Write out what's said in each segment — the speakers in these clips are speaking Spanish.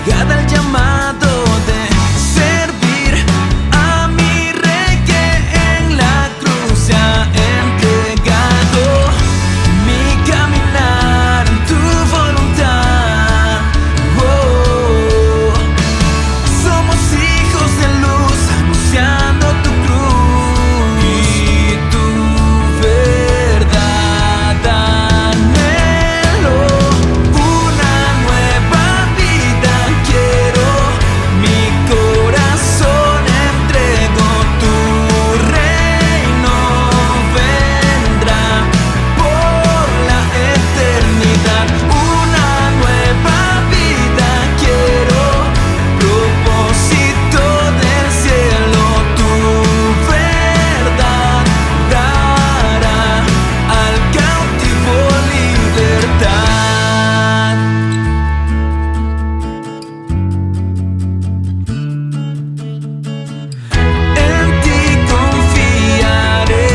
llegada el llamado de servir a mi Rey que en la cruz se ha entregado. Mi caminar en tu voluntad. Oh, somos hijos de luz anunciando tu cruz y tu verdad. Anhelo una nueva vida, quiero mi corazón entrego, tu reino vendrá por la eternidad. Una nueva vida quiero, propósito del cielo, tu verdad dará al cautivo libertad. En ti confiaré,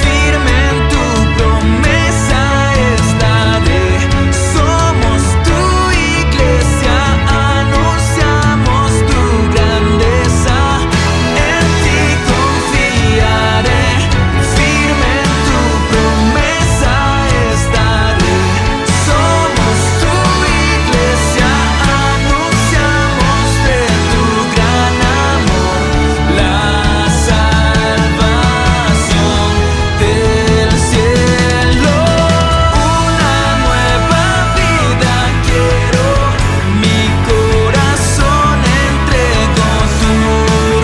firme en tu promesa estaré. Somos tu iglesia, anunciamos tu grandeza. En ti confiaré, firme en tu promesa estaré. Somos tu iglesia, anunciamos de tu gran amor, la salvación del cielo. Una nueva vida quiero, mi corazón entrego, tu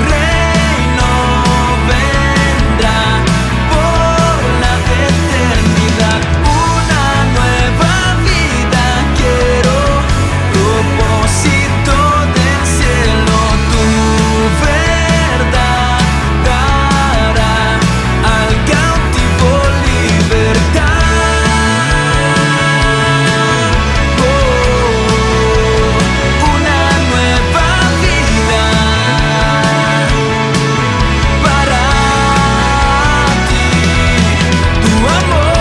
reino vendrá por la eternidad. Una nueva vida quiero, propósito del cielo, tu verdad dará al cautivo libertad. Oh, una nueva vida para ti, tu amor,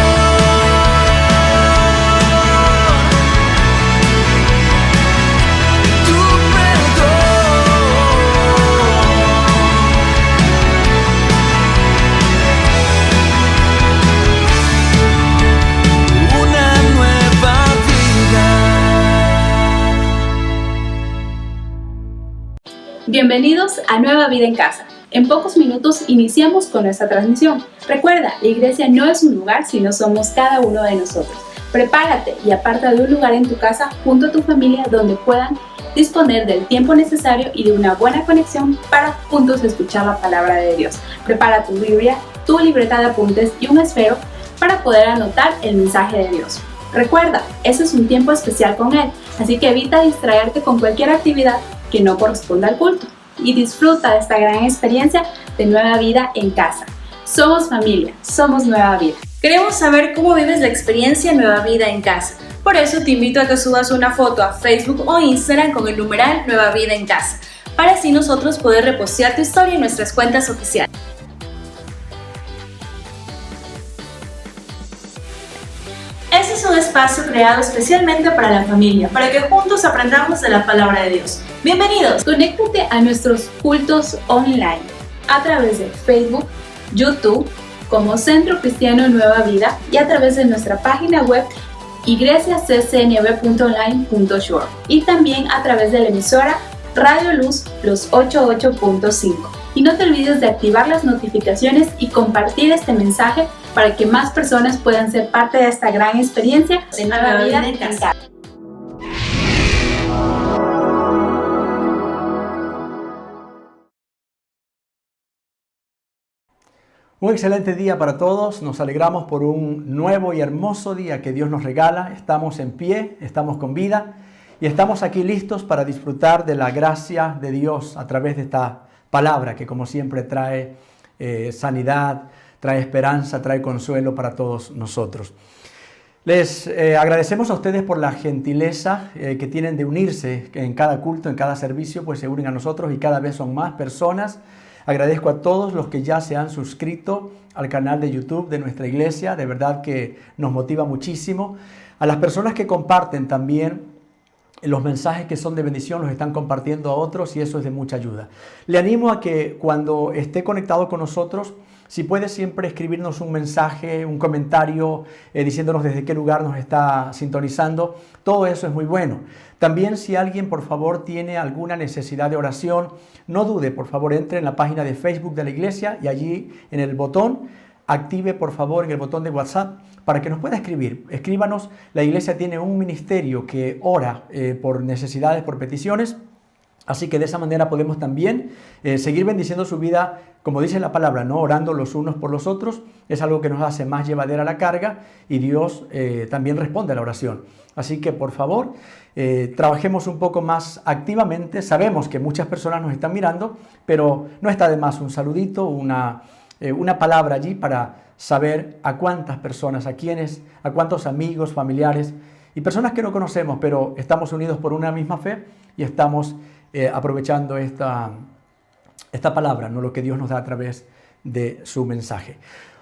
tu perdón. Una nueva vida. Bienvenidos a Nueva Vida en Casa. En pocos minutos iniciamos con nuestra transmisión. Recuerda, la iglesia no es un lugar, sino somos cada uno de nosotros. Prepárate y aparta de un lugar en tu casa junto a tu familia donde puedan disponer del tiempo necesario y de una buena conexión para juntos escuchar la palabra de Dios. Prepara tu Biblia, tu libreta de apuntes y un esfero para poder anotar el mensaje de Dios. Recuerda, ese es un tiempo especial con Él, así que evita distraerte con cualquier actividad que no corresponda al culto y disfruta de esta gran experiencia de Nueva Vida en Casa. Somos familia, somos Nueva Vida. Queremos saber cómo vives la experiencia Nueva Vida en Casa. Por eso te invito a que subas una foto a Facebook o Instagram con el numeral Nueva Vida en Casa, para así nosotros poder repostear tu historia en nuestras cuentas oficiales. Este es un espacio creado especialmente para la familia, para que juntos aprendamos de la palabra de Dios. ¡Bienvenidos! Conéctate a nuestros cultos online a través de Facebook, YouTube, como Centro Cristiano Nueva Vida y a través de nuestra página web iglesiaccnv.online.shore y también a través de la emisora Radio Luz Los 88.5. Y no te olvides de activar las notificaciones y compartir este mensaje para que más personas puedan ser parte de esta gran experiencia de Nueva Vida en Casa. Un excelente día para todos. Nos alegramos por un nuevo y hermoso día que Dios nos regala. Estamos en pie, estamos con vida y estamos aquí listos para disfrutar de la gracia de Dios a través de esta palabra que, como siempre, trae sanidad, trae esperanza, trae consuelo para todos nosotros. Les agradecemos a ustedes por la gentileza que tienen de unirse en cada culto, en cada servicio, pues se unen a nosotros y cada vez son más personas. Agradezco a todos los que ya se han suscrito al canal de YouTube de nuestra iglesia, de verdad que nos motiva muchísimo. A las personas que comparten también los mensajes que son de bendición los están compartiendo a otros y eso es de mucha ayuda. Le animo a que cuando esté conectado con nosotros, si puede siempre escribirnos un mensaje, un comentario, diciéndonos desde qué lugar nos está sintonizando. Todo eso es muy bueno. También si alguien, por favor, tiene alguna necesidad de oración, no dude, por favor, entre en la página de Facebook de la iglesia y allí en el botón, active, por favor, en el botón de WhatsApp para que nos pueda escribir. Escríbanos. La iglesia tiene un ministerio que ora por necesidades, por peticiones. Así que de esa manera podemos también seguir bendiciendo su vida, como dice la palabra, ¿no? Orando los unos por los otros. Es algo que nos hace más llevadera la carga y Dios también responde a la oración. Así que por favor, trabajemos un poco más activamente. Sabemos que muchas personas nos están mirando, pero no está de más un saludito, una palabra allí para saber a cuántas personas, a quiénes, a cuántos amigos, familiares y personas que no conocemos, pero estamos unidos por una misma fe y estamos aprovechando esta palabra, ¿no? Lo que Dios nos da a través de su mensaje.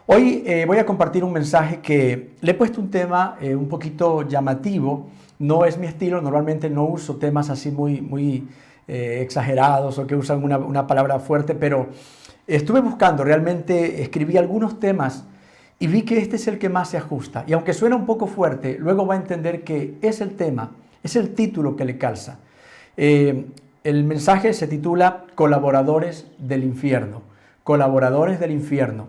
Hoy voy a compartir un mensaje que le he puesto un tema un poquito llamativo. No es mi estilo, normalmente no uso temas así muy exagerados o que usan una palabra fuerte, pero estuve buscando, realmente escribí algunos temas y vi que este es el que más se ajusta. Y aunque suena un poco fuerte, luego va a entender que es el tema, es el título que le calza. El mensaje se titula Colaboradores del Infierno. Colaboradores del Infierno.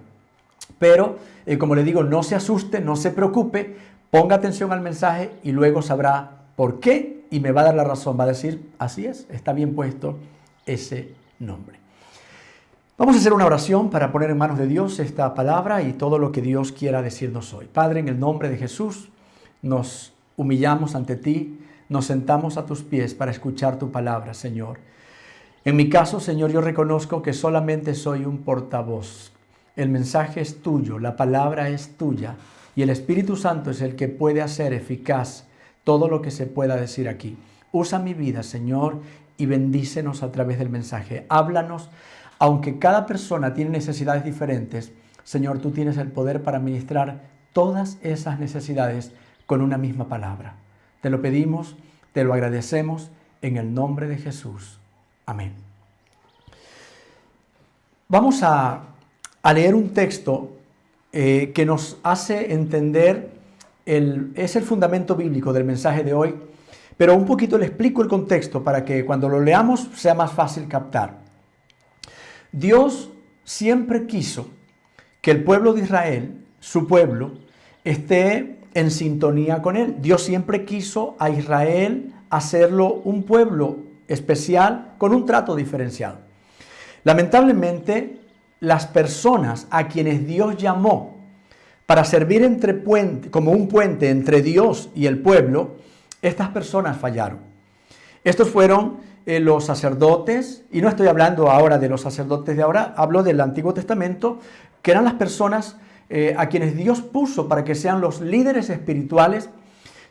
Pero, como le digo, no se asuste, no se preocupe, ponga atención al mensaje y luego sabrá por qué y me va a dar la razón. Va a decir, así es, está bien puesto ese nombre. Vamos a hacer una oración para poner en manos de Dios esta palabra y todo lo que Dios quiera decirnos hoy. Padre, en el nombre de Jesús, nos humillamos ante ti. Nos sentamos a tus pies para escuchar tu palabra, Señor. En mi caso, Señor, yo reconozco que solamente soy un portavoz. El mensaje es tuyo, la palabra es tuya y el Espíritu Santo es el que puede hacer eficaz todo lo que se pueda decir aquí. Usa mi vida, Señor, y bendícenos a través del mensaje. Háblanos, aunque cada persona tiene necesidades diferentes. Señor, tú tienes el poder para ministrar todas esas necesidades con una misma palabra. Te lo pedimos, te lo agradecemos en el nombre de Jesús. Amén. Vamos a leer un texto que nos hace entender, es el fundamento bíblico del mensaje de hoy, pero un poquito le explico el contexto para que cuando lo leamos sea más fácil captar. Dios siempre quiso que el pueblo de Israel, su pueblo, esté en sintonía con él. Dios siempre quiso a Israel hacerlo un pueblo especial con un trato diferenciado. Lamentablemente, las personas a quienes Dios llamó para servir como un puente entre Dios y el pueblo, estas personas fallaron. Estos fueron los sacerdotes, y no estoy hablando ahora de los sacerdotes de ahora, hablo del Antiguo Testamento, que eran las personas a quienes Dios puso para que sean los líderes espirituales,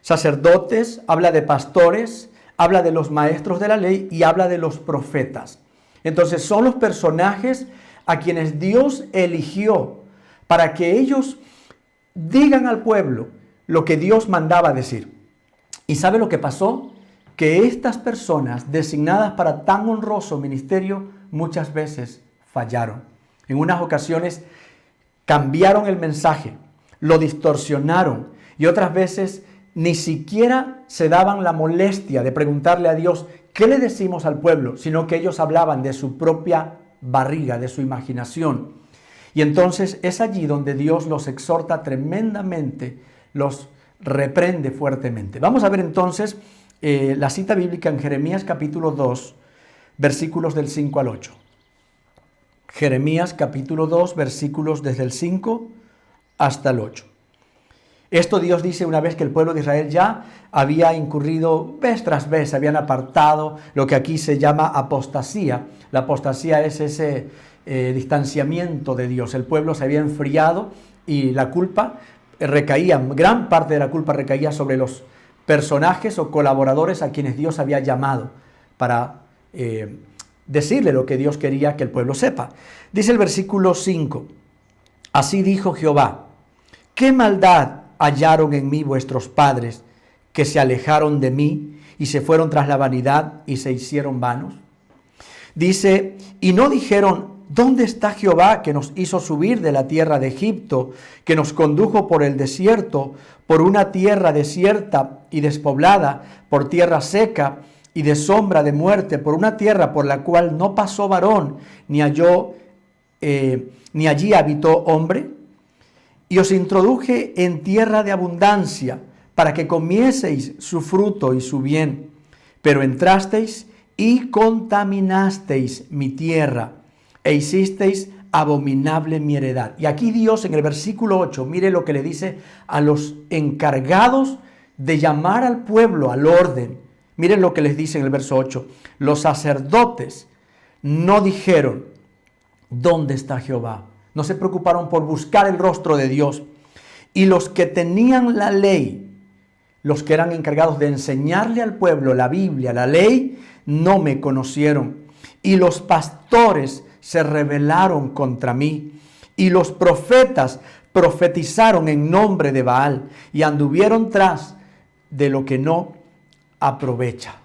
sacerdotes, habla de pastores, habla de los maestros de la ley y habla de los profetas. Entonces son los personajes a quienes Dios eligió para que ellos digan al pueblo lo que Dios mandaba decir. ¿Y sabe lo que pasó? Que estas personas designadas para tan honroso ministerio muchas veces fallaron. En unas ocasiones cambiaron el mensaje, lo distorsionaron y otras veces ni siquiera se daban la molestia de preguntarle a Dios qué le decimos al pueblo, sino que ellos hablaban de su propia barriga, de su imaginación. Y entonces es allí donde Dios los exhorta tremendamente, los reprende fuertemente. Vamos a ver entonces la cita bíblica en Jeremías capítulo 2, versículos del 5 al 8. Jeremías capítulo 2, versículos desde el 5 hasta el 8. Esto Dios dice una vez que el pueblo de Israel ya había incurrido vez tras vez, habían apartado lo que aquí se llama apostasía. La apostasía es ese distanciamiento de Dios. El pueblo se había enfriado y la culpa recaía, gran parte de la culpa recaía sobre los personajes o colaboradores a quienes Dios había llamado para decirle lo que Dios quería que el pueblo sepa. Dice el versículo 5, así dijo Jehová, ¿qué maldad hallaron en mí vuestros padres que se alejaron de mí y se fueron tras la vanidad y se hicieron vanos. Dice, y no dijeron, ¿dónde está Jehová que nos hizo subir de la tierra de Egipto, que nos condujo por el desierto, por una tierra desierta y despoblada, por tierra seca y de sombra de muerte, por una tierra por la cual no pasó varón, ni allí habitó hombre? Y os introduje en tierra de abundancia, para que comieseis su fruto y su bien. Pero entrasteis y contaminasteis mi tierra, e hicisteis abominable mi heredad. Y aquí Dios en el versículo 8, mire lo que le dice a los encargados de llamar al pueblo al orden. Miren lo que les dice en el verso 8. Los sacerdotes no dijeron, ¿dónde está Jehová? No se preocuparon por buscar el rostro de Dios. Y los que tenían la ley, los que eran encargados de enseñarle al pueblo la Biblia, la ley, no me conocieron. Y los pastores se rebelaron contra mí. Y los profetas profetizaron en nombre de Baal y anduvieron tras de lo que no aprovecha.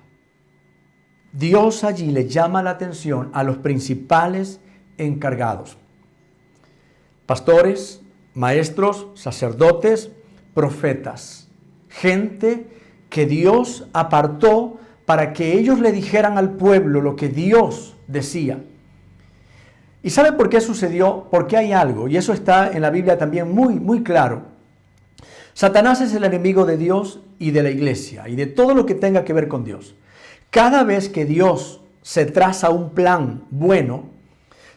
Dios allí le llama la atención a los principales encargados. Pastores, maestros, sacerdotes, profetas. Gente que Dios apartó para que ellos le dijeran al pueblo lo que Dios decía. ¿Y sabe por qué sucedió? Porque hay algo, y eso está en la Biblia también muy claro. Satanás es el enemigo de Dios y de la iglesia, y de todo lo que tenga que ver con Dios. Cada vez que Dios se traza un plan bueno,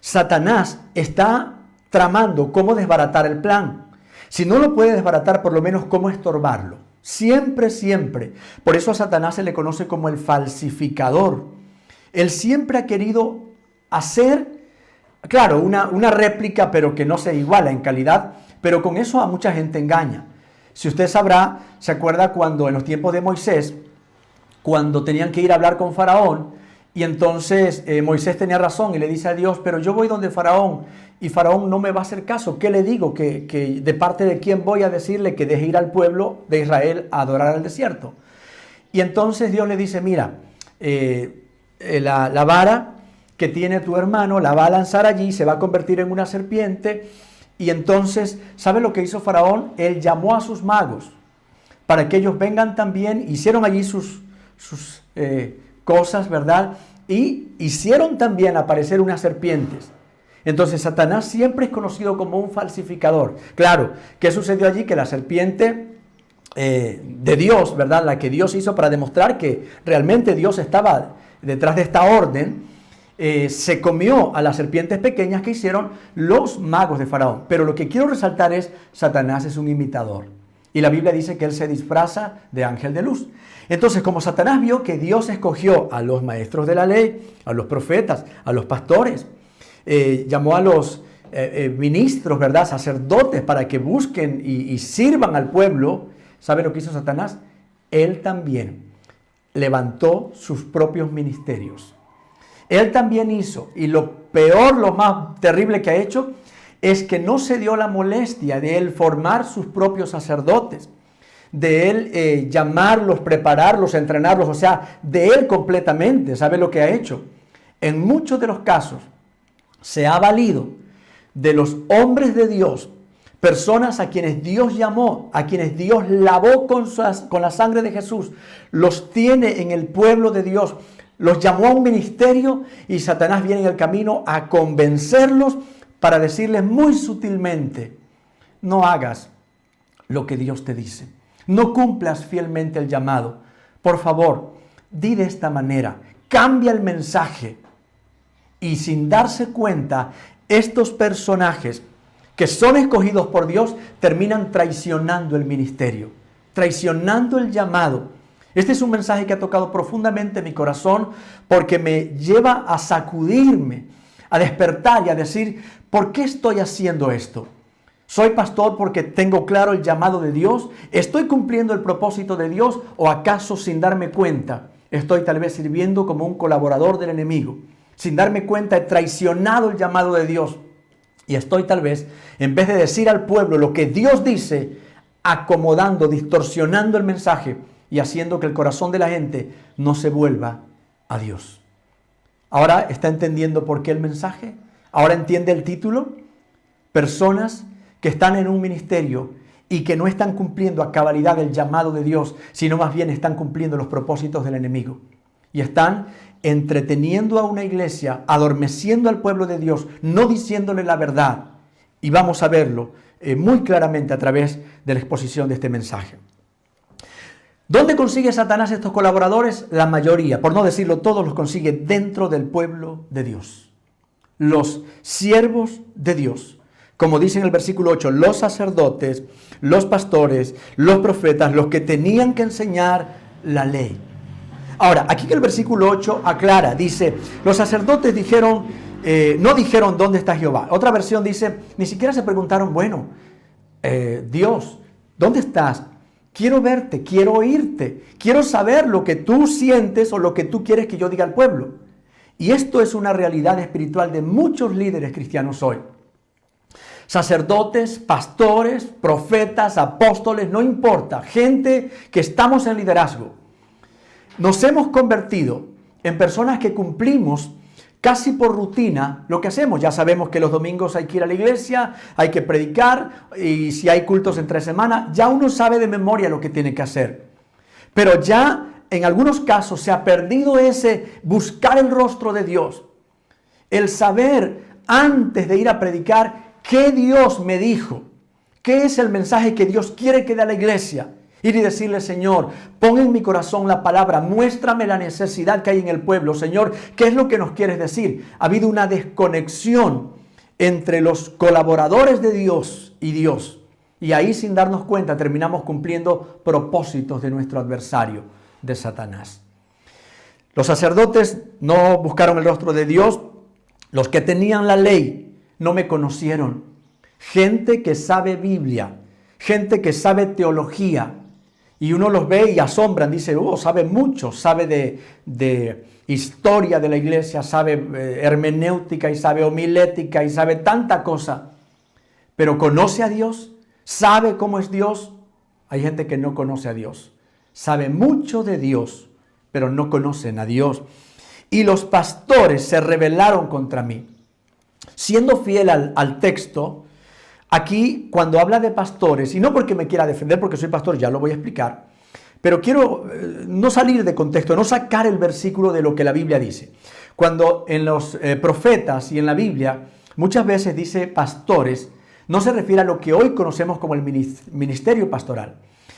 Satanás está tramando cómo desbaratar el plan. Si no lo puede desbaratar, por lo menos cómo estorbarlo. Siempre. Por eso a Satanás se le conoce como el falsificador. Él siempre ha querido hacer, claro, una réplica, pero que no se iguala en calidad, pero con eso a mucha gente engaña. Si usted sabrá, se acuerda cuando en los tiempos de Moisés, cuando tenían que ir a hablar con Faraón, y entonces Moisés tenía razón y le dice a Dios, pero yo voy donde Faraón y Faraón no me va a hacer caso. ¿Qué le digo? Que de parte de quién voy a decirle que deje ir al pueblo de Israel a adorar al desierto. Y entonces Dios le dice, mira, la vara que tiene tu hermano la va a lanzar allí, se va a convertir en una serpiente. Y entonces, ¿sabe lo que hizo Faraón? Él llamó a sus magos para que ellos vengan también, hicieron allí sus cosas, ¿verdad? Y hicieron también aparecer unas serpientes. Entonces Satanás siempre es conocido como un falsificador. Claro, ¿qué sucedió allí? Que la serpiente de Dios, ¿verdad? La que Dios hizo para demostrar que realmente Dios estaba detrás de esta orden, se comió a las serpientes pequeñas que hicieron los magos de Faraón. Pero lo que quiero resaltar es, Satanás es un imitador. Y la Biblia dice que él se disfraza de ángel de luz. Entonces, como Satanás vio que Dios escogió a los maestros de la ley, a los profetas, a los pastores, llamó a los ministros, ¿verdad? Sacerdotes para que busquen y sirvan al pueblo. ¿Sabe lo que hizo Satanás? Él también levantó sus propios ministerios. Él también hizo, y lo peor, lo más terrible que ha hecho, es que no se dio la molestia de él formar sus propios sacerdotes, de él llamarlos, prepararlos, entrenarlos, o sea, de él completamente. ¿Sabe lo que ha hecho? En muchos de los casos se ha valido de los hombres de Dios, personas a quienes Dios llamó, a quienes Dios lavó con la sangre de Jesús, los tiene en el pueblo de Dios, los llamó a un ministerio y Satanás viene en el camino a convencerlos para decirles muy sutilmente, no hagas lo que Dios te dice, no cumplas fielmente el llamado, por favor, di de esta manera, cambia el mensaje. Y sin darse cuenta, estos personajes que son escogidos por Dios terminan traicionando el ministerio, traicionando el llamado. Este es un mensaje que ha tocado profundamente mi corazón porque me lleva a sacudirme, a despertar y a decir, ¿por qué estoy haciendo esto? ¿Soy pastor porque tengo claro el llamado de Dios? ¿Estoy cumpliendo el propósito de Dios? ¿O acaso sin darme cuenta estoy tal vez sirviendo como un colaborador del enemigo? Sin darme cuenta he traicionado el llamado de Dios y estoy tal vez, en vez de decir al pueblo lo que Dios dice, acomodando, distorsionando el mensaje y haciendo que el corazón de la gente no se vuelva a Dios. ¿Ahora está entendiendo por qué el mensaje? ¿Ahora entiende el título? Personas que están en un ministerio y que no están cumpliendo a cabalidad el llamado de Dios, sino más bien están cumpliendo los propósitos del enemigo. Y están entreteniendo a una iglesia, adormeciendo al pueblo de Dios, no diciéndole la verdad. Y vamos a verlo muy claramente a través de la exposición de este mensaje. ¿Dónde consigue Satanás estos colaboradores? La mayoría, por no decirlo todos, los consigue dentro del pueblo de Dios. Los siervos de Dios. Como dice en el versículo 8, los sacerdotes, los pastores, los profetas, los que tenían que enseñar la ley. Ahora, aquí que el versículo 8 aclara, dice, los sacerdotes no dijeron dónde está Jehová. Otra versión dice, ni siquiera se preguntaron, bueno, Dios, ¿dónde estás? Quiero verte, quiero oírte, quiero saber lo que tú sientes o lo que tú quieres que yo diga al pueblo. Y esto es una realidad espiritual de muchos líderes cristianos hoy. Sacerdotes, pastores, profetas, apóstoles, no importa, gente que estamos en liderazgo. Nos hemos convertido en personas que cumplimos casi por rutina lo que hacemos. Ya sabemos que los domingos hay que ir a la iglesia, hay que predicar, y si hay cultos entre semana, ya uno sabe de memoria lo que tiene que hacer. Pero ya en algunos casos se ha perdido ese buscar el rostro de Dios, el saber antes de ir a predicar qué Dios me dijo, qué es el mensaje que Dios quiere que dé a la iglesia. Ir y decirle, Señor, pon en mi corazón la palabra, muéstrame la necesidad que hay en el pueblo. Señor, ¿qué es lo que nos quieres decir? Ha habido una desconexión entre los colaboradores de Dios y Dios. Y ahí, sin darnos cuenta, terminamos cumpliendo propósitos de nuestro adversario, de Satanás. Los sacerdotes no buscaron el rostro de Dios. Los que tenían la ley no me conocieron. Gente que sabe Biblia, gente que sabe teología. Y uno los ve y asombran, dice, sabe mucho, sabe de historia de la iglesia, sabe hermenéutica y sabe homilética y sabe tanta cosa. Pero ¿conoce a Dios? ¿Sabe cómo es Dios? Hay gente que no conoce a Dios. Sabe mucho de Dios, pero no conocen a Dios. Y los pastores se rebelaron contra mí. Siendo fiel al texto, aquí, cuando habla de pastores, y no porque me quiera defender, porque soy pastor, ya lo voy a explicar, pero quiero no salir de contexto, no sacar el versículo de lo que la Biblia dice. Cuando en los profetas y en la Biblia muchas veces dice pastores, no se refiere a lo que hoy conocemos como el ministerio pastoral.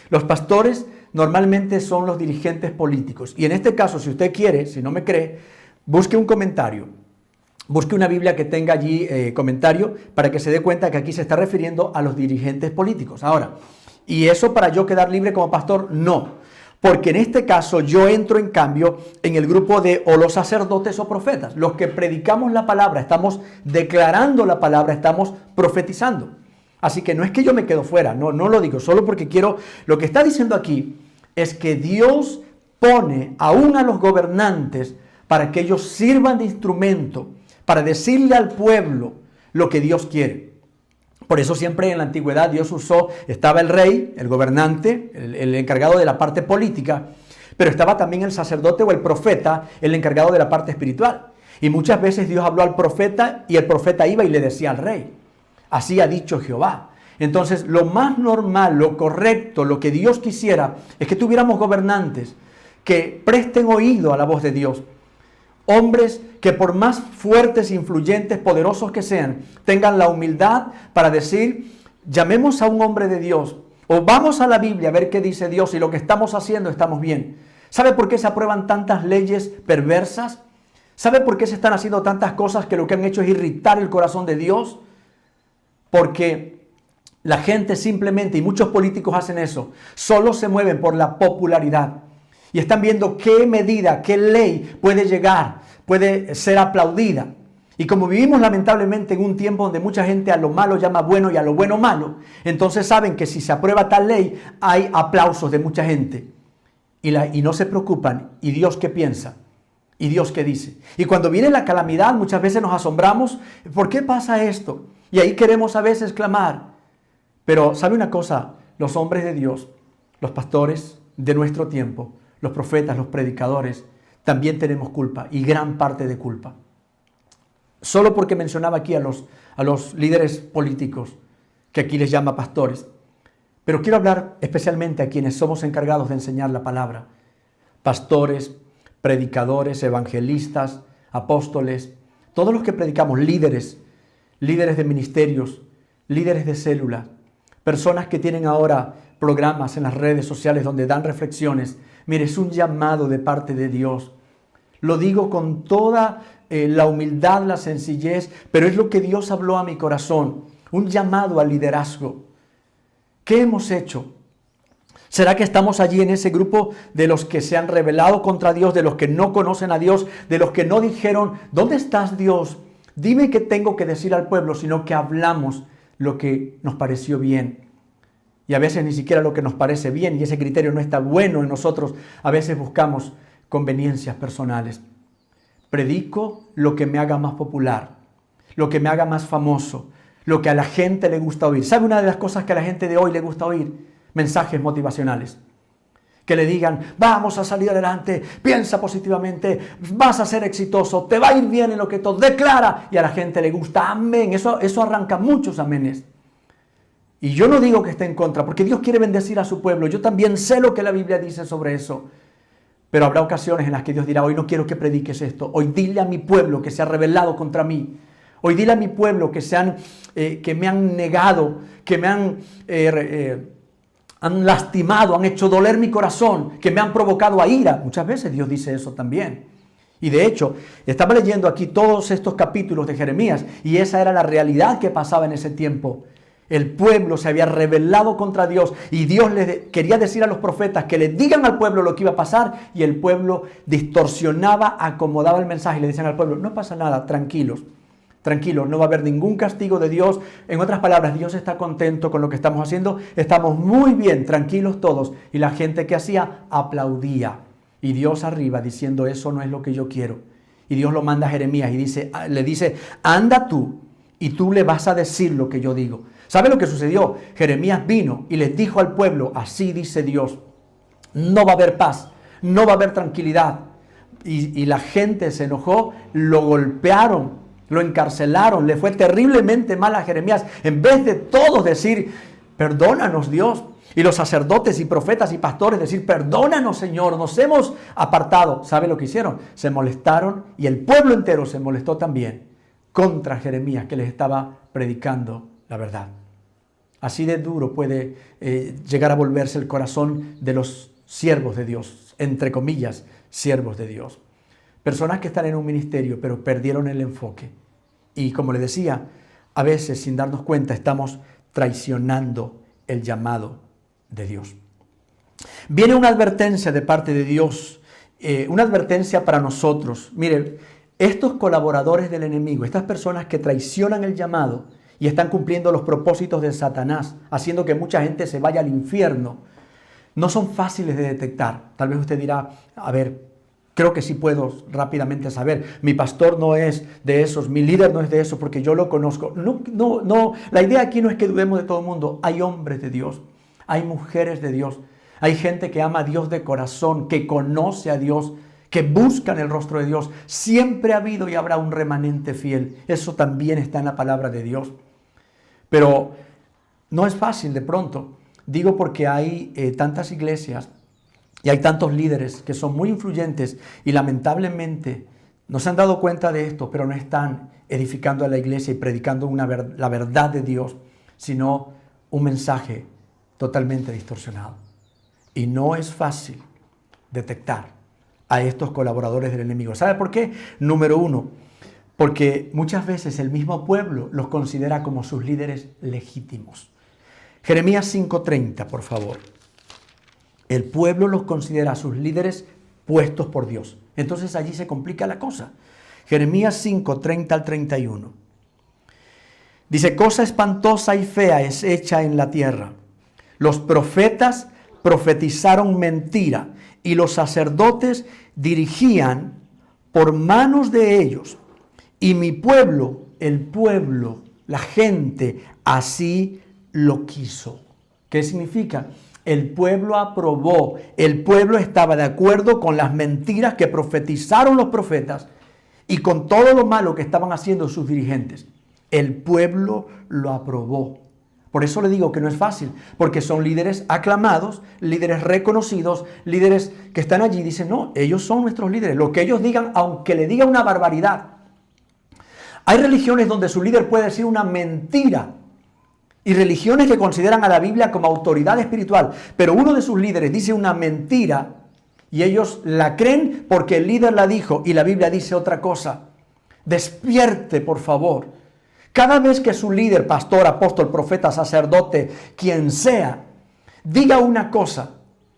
Los pastores normalmente son los dirigentes políticos. Y en este caso, si usted quiere, si no me cree, busque un comentario. Busque una Biblia que tenga allí comentario para que se dé cuenta que aquí se está refiriendo a los dirigentes políticos. Ahora, ¿y eso para yo quedar libre como pastor? No, porque en este caso yo entro en cambio en el grupo de o los sacerdotes o profetas. Los que predicamos la palabra, estamos declarando la palabra, estamos profetizando. Así que no es que yo me quedo fuera, no lo digo, solo porque quiero... Lo que está diciendo aquí es que Dios pone aún a los gobernantes para que ellos sirvan de instrumento, para decirle al pueblo lo que Dios quiere. Por eso siempre en la antigüedad Dios estaba el rey, el gobernante, el encargado de la parte política, pero estaba también el sacerdote o el profeta, el encargado de la parte espiritual. Y muchas veces Dios habló al profeta y el profeta iba y le decía al rey, así ha dicho Jehová. Entonces lo más normal, lo correcto, lo que Dios quisiera es que tuviéramos gobernantes que presten oído a la voz de Dios. Hombres que por más fuertes, influyentes, poderosos que sean, tengan la humildad para decir, llamemos a un hombre de Dios, o vamos a la Biblia a ver qué dice Dios y lo que estamos haciendo estamos bien. ¿Sabe por qué se aprueban tantas leyes perversas? ¿Sabe por qué se están haciendo tantas cosas que lo que han hecho es irritar el corazón de Dios? Porque la gente simplemente, y muchos políticos hacen eso, solo se mueven por la popularidad. Y están viendo qué medida, qué ley puede llegar, puede ser aplaudida. Y como vivimos lamentablemente en un tiempo donde mucha gente a lo malo llama bueno y a lo bueno malo, entonces saben que si se aprueba tal ley hay aplausos de mucha gente. Y no se preocupan. ¿Y Dios qué piensa? ¿Y Dios qué dice? Y cuando viene la calamidad muchas veces nos asombramos. ¿Por qué pasa esto? Y ahí queremos a veces clamar. Pero ¿sabe una cosa? Los hombres de Dios, los pastores, de nuestro tiempo, los profetas, los predicadores, también tenemos culpa y gran parte de culpa. Solo porque mencionaba aquí a los líderes políticos, que aquí les llama pastores. Pero quiero hablar especialmente a quienes somos encargados de enseñar la palabra. Pastores, predicadores, evangelistas, apóstoles, todos los que predicamos, líderes de ministerios, líderes de células, personas que tienen ahora programas en las redes sociales donde dan reflexiones. Mire, es un llamado de parte de Dios. Lo digo con toda la humildad, la sencillez, pero es lo que Dios habló a mi corazón. Un llamado al liderazgo. ¿Qué hemos hecho? ¿Será que estamos allí en ese grupo de los que se han rebelado contra Dios, de los que no conocen a Dios, de los que no dijeron, ¿dónde estás, Dios? Dime qué tengo que decir al pueblo, sino que hablamos lo que nos pareció bien. Y a veces ni siquiera lo que nos parece bien, y ese criterio no está bueno en nosotros. A veces buscamos conveniencias personales. Predico lo que me haga más popular, lo que me haga más famoso, lo que a la gente le gusta oír. ¿Sabe una de las cosas que a la gente de hoy le gusta oír? Mensajes motivacionales. Que le digan, vamos a salir adelante, piensa positivamente, vas a ser exitoso, te va a ir bien en lo que todo, declara. Y a la gente le gusta, amén. Eso arranca muchos amenes. Y yo no digo que esté en contra, porque Dios quiere bendecir a su pueblo. Yo también sé lo que la Biblia dice sobre eso. Pero habrá ocasiones en las que Dios dirá, hoy no quiero que prediques esto. Hoy dile a mi pueblo que se ha rebelado contra mí. Hoy dile a mi pueblo que me han negado, que me han lastimado, han hecho doler mi corazón, que me han provocado a ira. Muchas veces Dios dice eso también. Y de hecho, estaba leyendo aquí todos estos capítulos de Jeremías y esa era la realidad que pasaba en ese tiempo. El pueblo se había rebelado contra Dios y Dios les quería decir a los profetas que le digan al pueblo lo que iba a pasar y el pueblo distorsionaba, acomodaba el mensaje y le decían al pueblo, no pasa nada, tranquilos, no va a haber ningún castigo de Dios. En otras palabras, Dios está contento con lo que estamos haciendo, estamos muy bien, tranquilos todos. Y la gente que hacía aplaudía y Dios arriba diciendo, eso no es lo que yo quiero. Y Dios lo manda a Jeremías y le dice, anda tú y tú le vas a decir lo que yo digo. ¿Sabe lo que sucedió? Jeremías vino y les dijo al pueblo, así dice Dios, no va a haber paz, no va a haber tranquilidad. Y la gente se enojó, lo golpearon, lo encarcelaron, le fue terriblemente mal a Jeremías. En vez de todos decir, perdónanos Dios, y los sacerdotes y profetas y pastores decir, perdónanos Señor, nos hemos apartado. ¿Sabe lo que hicieron? Se molestaron y el pueblo entero se molestó también contra Jeremías que les estaba predicando la verdad. Así de duro puede llegar a volverse el corazón de los siervos de Dios, entre comillas, siervos de Dios. Personas que están en un ministerio pero perdieron el enfoque. Y como le decía, a veces sin darnos cuenta estamos traicionando el llamado de Dios. Viene una advertencia de parte de Dios, una advertencia para nosotros. Miren, estos colaboradores del enemigo, estas personas que traicionan el llamado y están cumpliendo los propósitos de Satanás, haciendo que mucha gente se vaya al infierno, no son fáciles de detectar. Tal vez usted dirá, a ver, creo que sí puedo rápidamente saber. Mi pastor no es de esos, mi líder no es de esos porque yo lo conozco. No. La idea aquí no es que dudemos de todo el mundo. Hay hombres de Dios, hay mujeres de Dios, hay gente que ama a Dios de corazón, que conoce a Dios, que buscan el rostro de Dios. Siempre ha habido y habrá un remanente fiel. Eso también está en la palabra de Dios. Pero no es fácil de pronto. Digo porque hay tantas iglesias y hay tantos líderes que son muy influyentes y lamentablemente no se han dado cuenta de esto, pero no están edificando a la iglesia y predicando la verdad de Dios, sino un mensaje totalmente distorsionado. Y no es fácil detectar a estos colaboradores del enemigo. ¿Sabe por qué? Número uno, porque muchas veces el mismo pueblo los considera como sus líderes legítimos. Jeremías 5:30, por favor. El pueblo los considera sus líderes puestos por Dios. Entonces allí se complica la cosa. Jeremías 5:30 al 31. Dice, cosa espantosa y fea es hecha en la tierra. Los profetas profetizaron mentira y los sacerdotes dirigían por manos de ellos. Y mi pueblo, el pueblo, la gente, así lo quiso. ¿Qué significa? El pueblo aprobó, el pueblo estaba de acuerdo con las mentiras que profetizaron los profetas y con todo lo malo que estaban haciendo sus dirigentes. El pueblo lo aprobó. Por eso le digo que no es fácil, porque son líderes aclamados, líderes reconocidos, líderes que están allí y dicen, no, ellos son nuestros líderes. Lo que ellos digan, aunque le digan una barbaridad. Hay religiones donde su líder puede decir una mentira y religiones que consideran a la Biblia como autoridad espiritual, pero uno de sus líderes dice una mentira y ellos la creen porque el líder la dijo y la Biblia dice otra cosa. Despierte, por favor. Cada vez que su líder, pastor, apóstol, profeta, sacerdote, quien sea, diga una cosa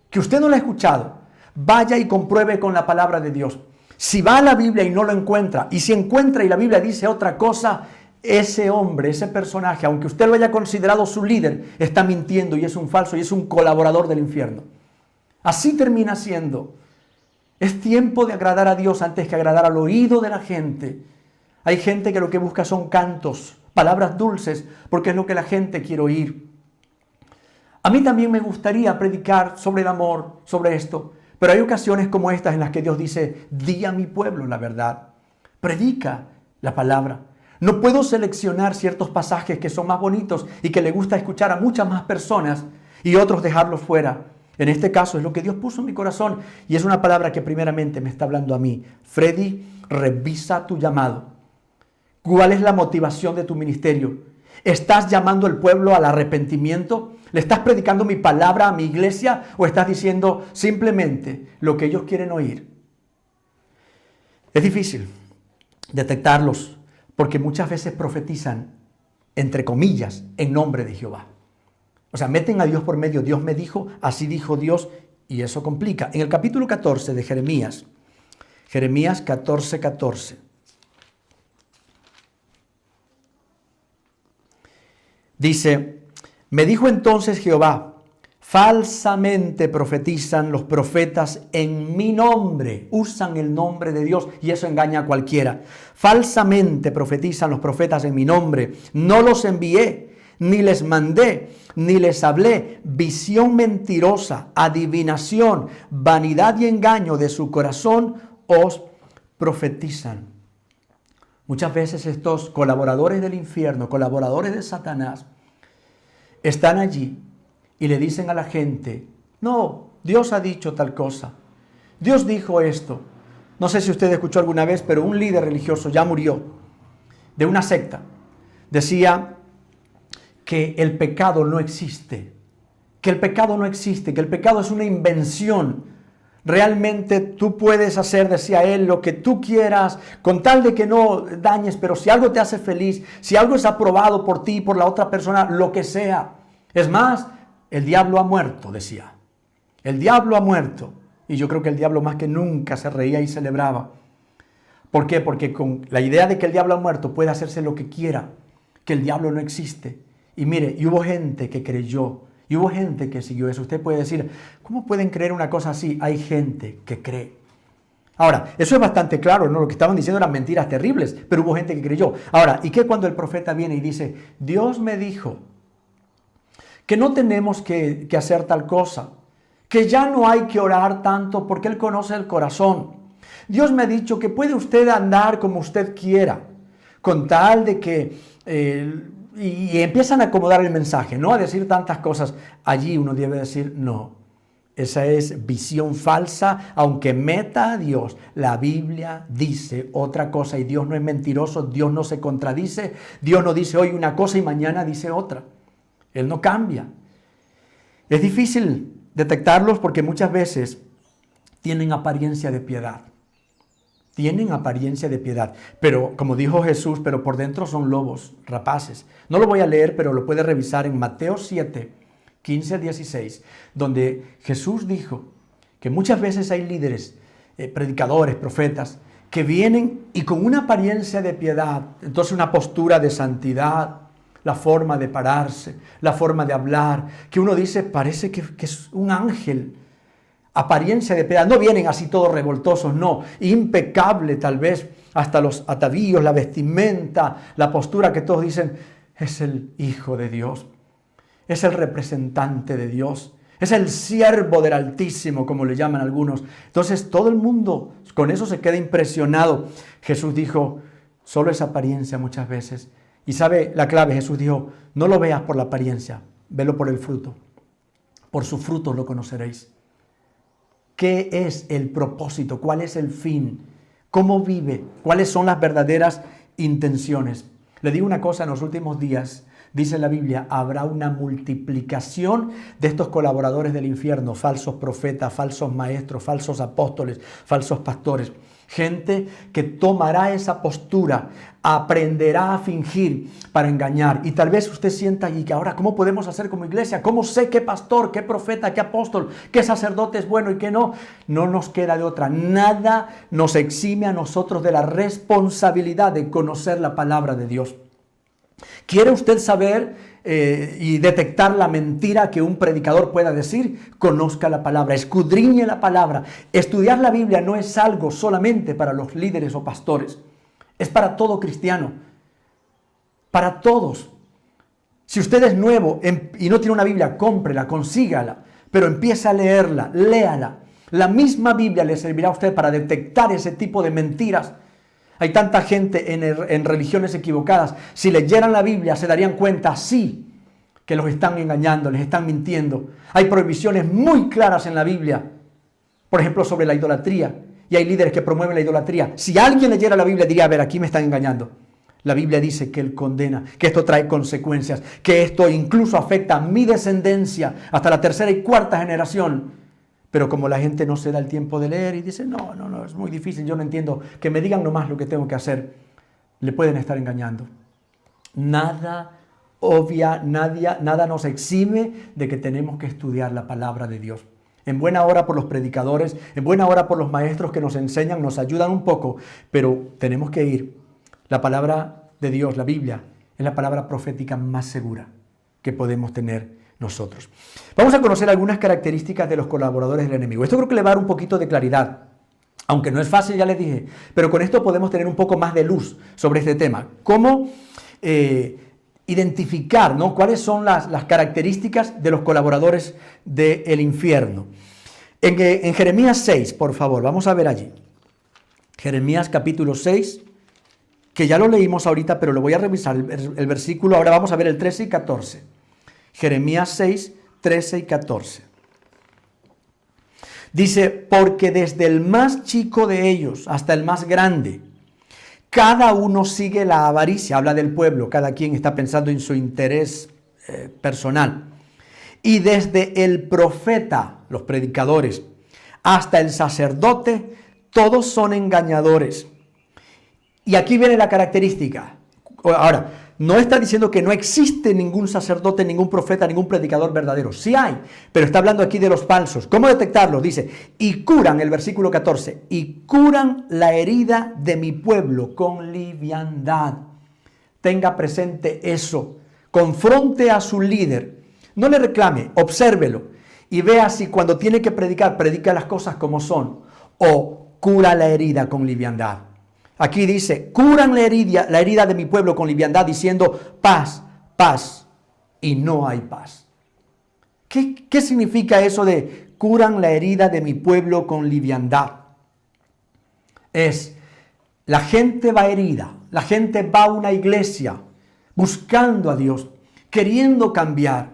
que usted no la ha escuchado, vaya y compruebe con la palabra de Dios. Si va a la Biblia y no lo encuentra, y si encuentra y la Biblia dice otra cosa, ese hombre, ese personaje, aunque usted lo haya considerado su líder, está mintiendo y es un falso y es un colaborador del infierno. Así termina siendo. Es tiempo de agradar a Dios antes que agradar al oído de la gente. Hay gente que lo que busca son cantos, palabras dulces, porque es lo que la gente quiere oír. A mí también me gustaría predicar sobre el amor, sobre esto, pero hay ocasiones como estas en las que Dios dice, di a mi pueblo la verdad, predica la palabra. No puedo seleccionar ciertos pasajes que son más bonitos y que le gusta escuchar a muchas más personas y otros dejarlos fuera. En este caso es lo que Dios puso en mi corazón y es una palabra que primeramente me está hablando a mí. Freddy, revisa tu llamado. ¿Cuál es la motivación de tu ministerio? ¿Estás llamando al pueblo al arrepentimiento? ¿Le estás predicando mi palabra a mi iglesia o estás diciendo simplemente lo que ellos quieren oír? Es difícil detectarlos porque muchas veces profetizan, entre comillas, en nombre de Jehová. O sea, meten a Dios por medio. Dios me dijo, así dijo Dios, y eso complica. En el capítulo 14 de Jeremías 14:14. Dice, me dijo entonces Jehová, falsamente profetizan los profetas en mi nombre, usan el nombre de Dios y eso engaña a cualquiera. Falsamente profetizan los profetas en mi nombre, no los envié, ni les mandé, ni les hablé. Visión mentirosa, adivinación, vanidad y engaño de su corazón os profetizan. Muchas veces estos colaboradores del infierno, colaboradores de Satanás, están allí y le dicen a la gente, no, Dios ha dicho tal cosa, Dios dijo esto. No sé si usted escuchó alguna vez, pero un líder religioso ya murió de una secta. Decía que el pecado no existe, que el pecado no existe, que el pecado es una invención. Realmente tú puedes hacer, decía él, lo que tú quieras, con tal de que no dañes, pero si algo te hace feliz, si algo es aprobado por ti, por la otra persona, lo que sea. Es más, el diablo ha muerto, decía. El diablo ha muerto. Y yo creo que el diablo más que nunca se reía y celebraba. ¿Por qué? Porque con la idea de que el diablo ha muerto puede hacerse lo que quiera, que el diablo no existe. Y mire, y hubo gente que creyó. Y hubo gente que siguió eso. Usted puede decir, ¿cómo pueden creer una cosa así? Hay gente que cree. Ahora, eso es bastante claro, ¿no? Lo que estaban diciendo eran mentiras terribles, pero hubo gente que creyó. Ahora, ¿y qué cuando el profeta viene y dice, Dios me dijo que no tenemos que hacer tal cosa, que ya no hay que orar tanto porque Él conoce el corazón? Dios me ha dicho que puede usted andar como usted quiera, con tal de que... y empiezan a acomodar el mensaje, ¿no? A decir tantas cosas. Allí uno debe decir, no, esa es visión falsa, aunque meta a Dios. La Biblia dice otra cosa y Dios no es mentiroso, Dios no se contradice, Dios no dice hoy una cosa y mañana dice otra. Él no cambia. Es difícil detectarlos porque muchas veces tienen apariencia de piedad. Tienen apariencia de piedad, pero como dijo Jesús, pero por dentro son lobos rapaces. No lo voy a leer, pero lo puede revisar en Mateo 7, 15-16, donde Jesús dijo que muchas veces hay líderes, predicadores, profetas, que vienen y con una apariencia de piedad, entonces una postura de santidad, la forma de pararse, la forma de hablar, que uno dice, parece que es un ángel. Apariencia de piedad, no vienen así todos revoltosos, no, impecable tal vez, hasta los atavíos, la vestimenta, la postura que todos dicen, es el Hijo de Dios, es el representante de Dios, Es el siervo del Altísimo, como le llaman algunos. Entonces todo el mundo con eso se queda impresionado. Jesús dijo, solo es apariencia muchas veces. Y sabe la clave, Jesús dijo, no lo veas por la apariencia, velo por el fruto. Por sus frutos lo conoceréis. ¿Qué es el propósito? ¿Cuál es el fin? ¿Cómo vive? ¿Cuáles son las verdaderas intenciones? Le digo una cosa, en los últimos días, dice la Biblia, habrá una multiplicación de estos colaboradores del infierno, falsos profetas, falsos maestros, falsos apóstoles, falsos pastores. Gente que tomará esa postura, aprenderá a fingir para engañar. Y tal vez usted sienta y que ahora, ¿cómo podemos hacer como iglesia? ¿Cómo sé qué pastor, qué profeta, qué apóstol, qué sacerdote es bueno y qué no? No nos queda de otra. Nada nos exime a nosotros de la responsabilidad de conocer la palabra de Dios. ¿Quiere usted saber y detectar la mentira que un predicador pueda decir? Conozca la palabra, escudriñe la palabra. Estudiar la Biblia no es algo solamente para los líderes o pastores. Es para todo cristiano, para todos. Si usted es nuevo y no tiene una Biblia, cómprela, consígala, pero empiece a leerla, léala. La misma Biblia le servirá a usted para detectar ese tipo de mentiras. Hay tanta gente en religiones equivocadas. Si leyeran la Biblia se darían cuenta, sí, que los están engañando, les están mintiendo. Hay prohibiciones muy claras en la Biblia. Por ejemplo, sobre la idolatría. Y hay líderes que promueven la idolatría. Si alguien leyera la Biblia diría, a ver, aquí me están engañando. La Biblia dice que Él condena, que esto trae consecuencias, que esto incluso afecta a mi descendencia hasta la tercera y cuarta generación. Pero como la gente no se da el tiempo de leer y dice, no, es muy difícil, yo no entiendo, que me digan nomás lo que tengo que hacer, le pueden estar engañando. Nada nos exime de que tenemos que estudiar la palabra de Dios. En buena hora por los predicadores, en buena hora por los maestros que nos enseñan, nos ayudan un poco, pero tenemos que ir. La palabra de Dios, la Biblia, es la palabra profética más segura que podemos tener nosotros. Vamos a conocer algunas características de los colaboradores del enemigo. Esto creo que le va a dar un poquito de claridad, aunque no es fácil, ya les dije, pero con esto podemos tener un poco más de luz sobre este tema. ¿Cómo identificar, ¿no? cuáles son las características de los colaboradores del infierno? En Jeremías 6, por favor, vamos a ver allí. Jeremías capítulo 6, que ya lo leímos ahorita, pero lo voy a revisar, el versículo, ahora vamos a ver el 13 y 14. Jeremías 6, 13 y 14. Dice, porque desde el más chico de ellos hasta el más grande, cada uno sigue la avaricia. Habla del pueblo, cada quien está pensando en su interés personal. Y desde el profeta, los predicadores, hasta el sacerdote, todos son engañadores. Y aquí viene la característica. Ahora, no está diciendo que no existe ningún sacerdote, ningún profeta, ningún predicador verdadero. Sí hay, pero está hablando aquí de los falsos. ¿Cómo detectarlos? Dice, y curan, el versículo 14, y curan la herida de mi pueblo con liviandad. Tenga presente eso. Confronte a su líder. No le reclame, obsérvelo. Y vea si cuando tiene que predicar, predica las cosas como son. O cura la herida con liviandad. Aquí dice, curan la herida de mi pueblo con liviandad, diciendo paz, paz, y no hay paz. ¿Qué significa eso de curan la herida de mi pueblo con liviandad? Es, la gente va herida, la gente va a una iglesia buscando a Dios, queriendo cambiar.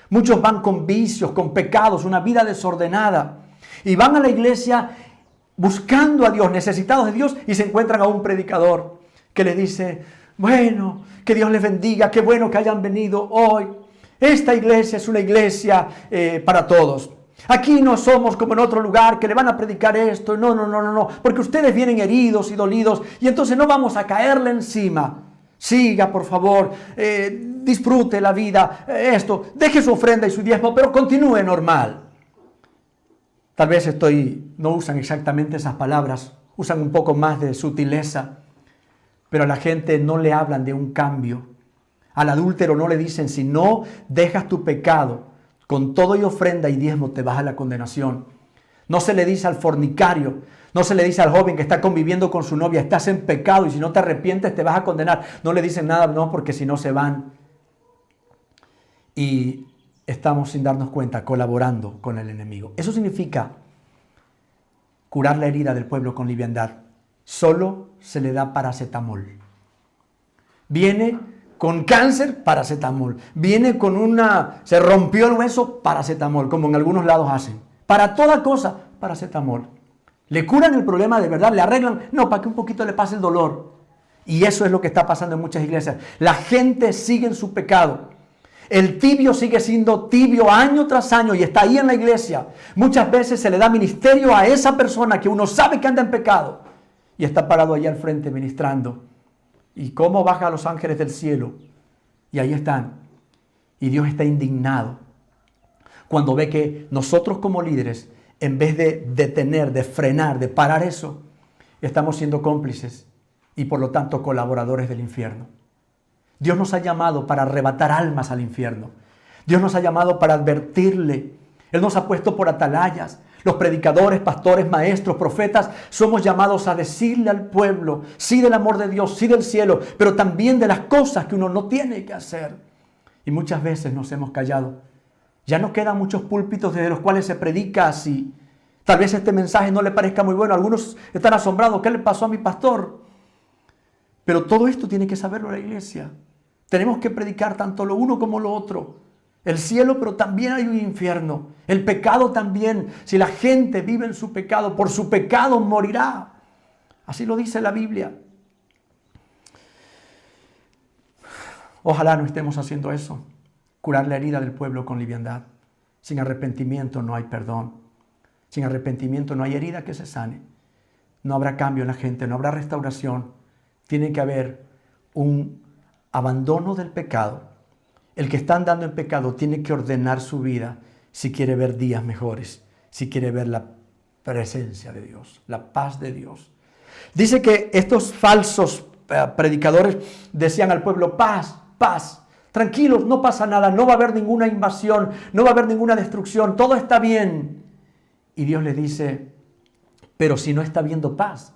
Muchos van con vicios, con pecados, una vida desordenada, y van a la iglesia buscando a Dios, necesitados de Dios, y se encuentran a un predicador que les dice, bueno, que Dios les bendiga, qué bueno que hayan venido hoy. Esta iglesia es una iglesia para todos. Aquí no somos como en otro lugar que le van a predicar esto. No, porque ustedes vienen heridos y dolidos y entonces no vamos a caerle encima. Siga, por favor, disfrute la vida, deje su ofrenda y su diezmo, pero continúe normal. Tal vez no usan exactamente esas palabras, usan un poco más de sutileza, pero a la gente no le hablan de un cambio. Al adúltero no le dicen, si no dejas tu pecado, con todo y ofrenda y diezmo te vas a la condenación. No se le dice al fornicario, no se le dice al joven que está conviviendo con su novia, estás en pecado y si no te arrepientes te vas a condenar. No le dicen nada, no, porque si no se van. Y estamos sin darnos cuenta colaborando con el enemigo. Eso significa curar la herida del pueblo con liviandad. Solo se le da paracetamol. Viene con cáncer, paracetamol. Viene con se rompió el hueso, paracetamol, como en algunos lados hacen. Para toda cosa, paracetamol. ¿Le curan el problema de verdad? ¿Le arreglan? No, para que un poquito le pase el dolor. Y eso es lo que está pasando en muchas iglesias. La gente sigue en su pecado. El tibio sigue siendo tibio año tras año y está ahí en la iglesia. Muchas veces se le da ministerio a esa persona que uno sabe que anda en pecado y está parado allí al frente ministrando. ¿Y cómo baja a los ángeles del cielo? Y ahí están. Y Dios está indignado cuando ve que nosotros como líderes, en vez de detener, de frenar, de parar eso, estamos siendo cómplices y por lo tanto colaboradores del infierno. Dios nos ha llamado para arrebatar almas al infierno. Dios nos ha llamado para advertirle. Él nos ha puesto por atalayas. Los predicadores, pastores, maestros, profetas, somos llamados a decirle al pueblo, sí del amor de Dios, sí del cielo, pero también de las cosas que uno no tiene que hacer. Y muchas veces nos hemos callado. Ya no quedan muchos púlpitos desde los cuales se predica así. Tal vez este mensaje no le parezca muy bueno. Algunos están asombrados. ¿Qué le pasó a mi pastor? Pero todo esto tiene que saberlo la iglesia. Tenemos que predicar tanto lo uno como lo otro. El cielo, pero también hay un infierno. El pecado también. Si la gente vive en su pecado, por su pecado morirá. Así lo dice la Biblia. Ojalá no estemos haciendo eso. Curar la herida del pueblo con liviandad. Sin arrepentimiento no hay perdón. Sin arrepentimiento no hay herida que se sane. No habrá cambio en la gente, no habrá restauración. Tiene que haber un abandono del pecado. El que está andando en pecado tiene que ordenar su vida si quiere ver días mejores, si quiere ver la presencia de Dios, la paz de Dios. Dice que estos falsos predicadores decían al pueblo, paz, paz, tranquilos, no pasa nada, no va a haber ninguna invasión, no va a haber ninguna destrucción, todo está bien. Y Dios les dice, pero si no está habiendo paz.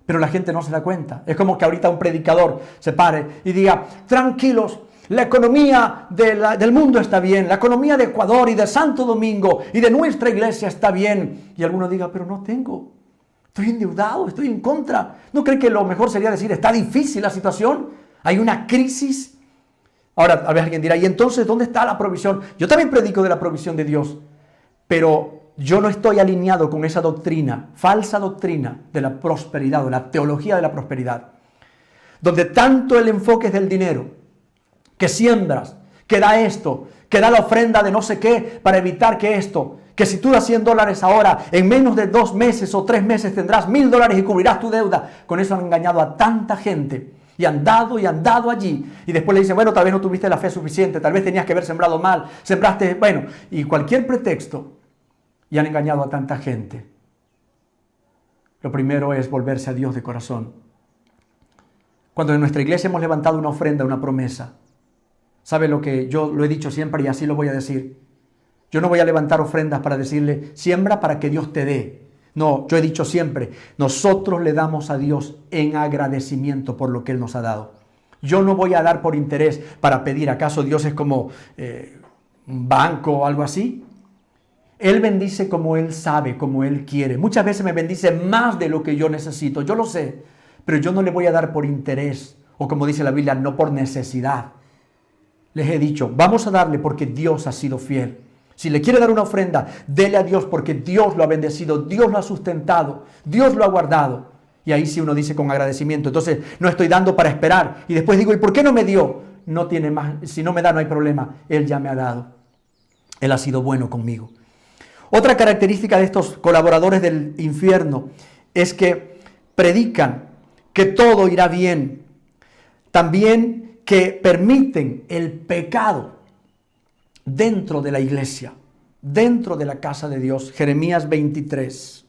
Pero la gente no se da cuenta. Es como que ahorita un predicador se pare y diga, tranquilos, la economía del mundo está bien, la economía de Ecuador y de Santo Domingo y de nuestra iglesia está bien. Y alguno diga, pero no tengo, estoy endeudado, estoy en contra. ¿No cree que lo mejor sería decir, está difícil la situación? Hay una crisis. Ahora, a ver, alguien dirá, ¿y entonces dónde está la provisión? Yo también predico de la provisión de Dios, pero yo no estoy alineado con esa doctrina, falsa doctrina de la prosperidad o la teología de la prosperidad, donde tanto el enfoque es del dinero, que siembras, que da esto, que da la ofrenda de no sé qué para evitar que esto, que si tú das $100 ahora, en menos de 2 meses o 3 meses tendrás $1,000 y cubrirás tu deuda. Con eso han engañado a tanta gente y han dado allí. Y después le dicen, bueno, tal vez no tuviste la fe suficiente, tal vez tenías que haber sembrado mal, sembraste, bueno, y cualquier pretexto. Y han engañado a tanta gente. Lo primero es volverse a Dios de corazón. Cuando en nuestra iglesia hemos levantado una ofrenda, una promesa, ¿sabe lo que yo lo he dicho siempre y así lo voy a decir? Yo no voy a levantar ofrendas para decirle, siembra para que Dios te dé. No, yo he dicho siempre, nosotros le damos a Dios en agradecimiento por lo que Él nos ha dado. Yo no voy a dar por interés para pedir. ¿Acaso Dios es como un banco o algo así? Él bendice como Él sabe, como Él quiere. Muchas veces me bendice más de lo que yo necesito, yo lo sé, pero yo no le voy a dar por interés, o como dice la Biblia, no por necesidad. Les he dicho, vamos a darle porque Dios ha sido fiel. Si le quiere dar una ofrenda, dele a Dios porque Dios lo ha bendecido, Dios lo ha sustentado, Dios lo ha guardado. Y ahí sí uno dice con agradecimiento. Entonces no estoy dando para esperar. Y después digo, ¿y por qué no me dio? No tiene más, si no me da no hay problema. Él ya me ha dado. Él ha sido bueno conmigo. Otra característica de estos colaboradores del infierno es que predican que todo irá bien. También que permiten el pecado dentro de la iglesia, dentro de la casa de Dios. Jeremías 23.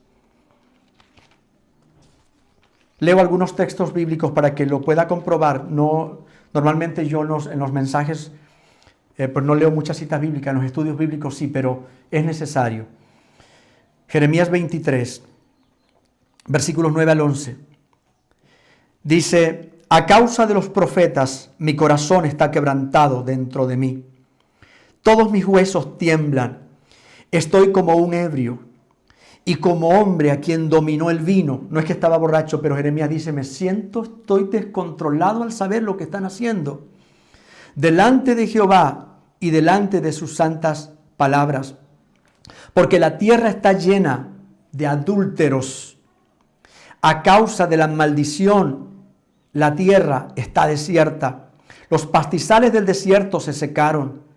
Leo algunos textos bíblicos para que lo pueda comprobar. Normalmente yo en los mensajes pues no leo muchas citas bíblicas, en los estudios bíblicos sí, pero es necesario. Jeremías 23, versículos 9 al 11. Dice, a causa de los profetas mi corazón está quebrantado dentro de mí. todos mis huesos tiemblan. Estoy como un ebrio y como hombre a quien dominó el vino. No es que estaba borracho, pero Jeremías dice, estoy descontrolado al saber lo que están haciendo. Delante de Jehová y delante de sus santas palabras. Porque la tierra está llena de adúlteros. A causa de la maldición, la tierra está desierta. Los pastizales del desierto se secaron.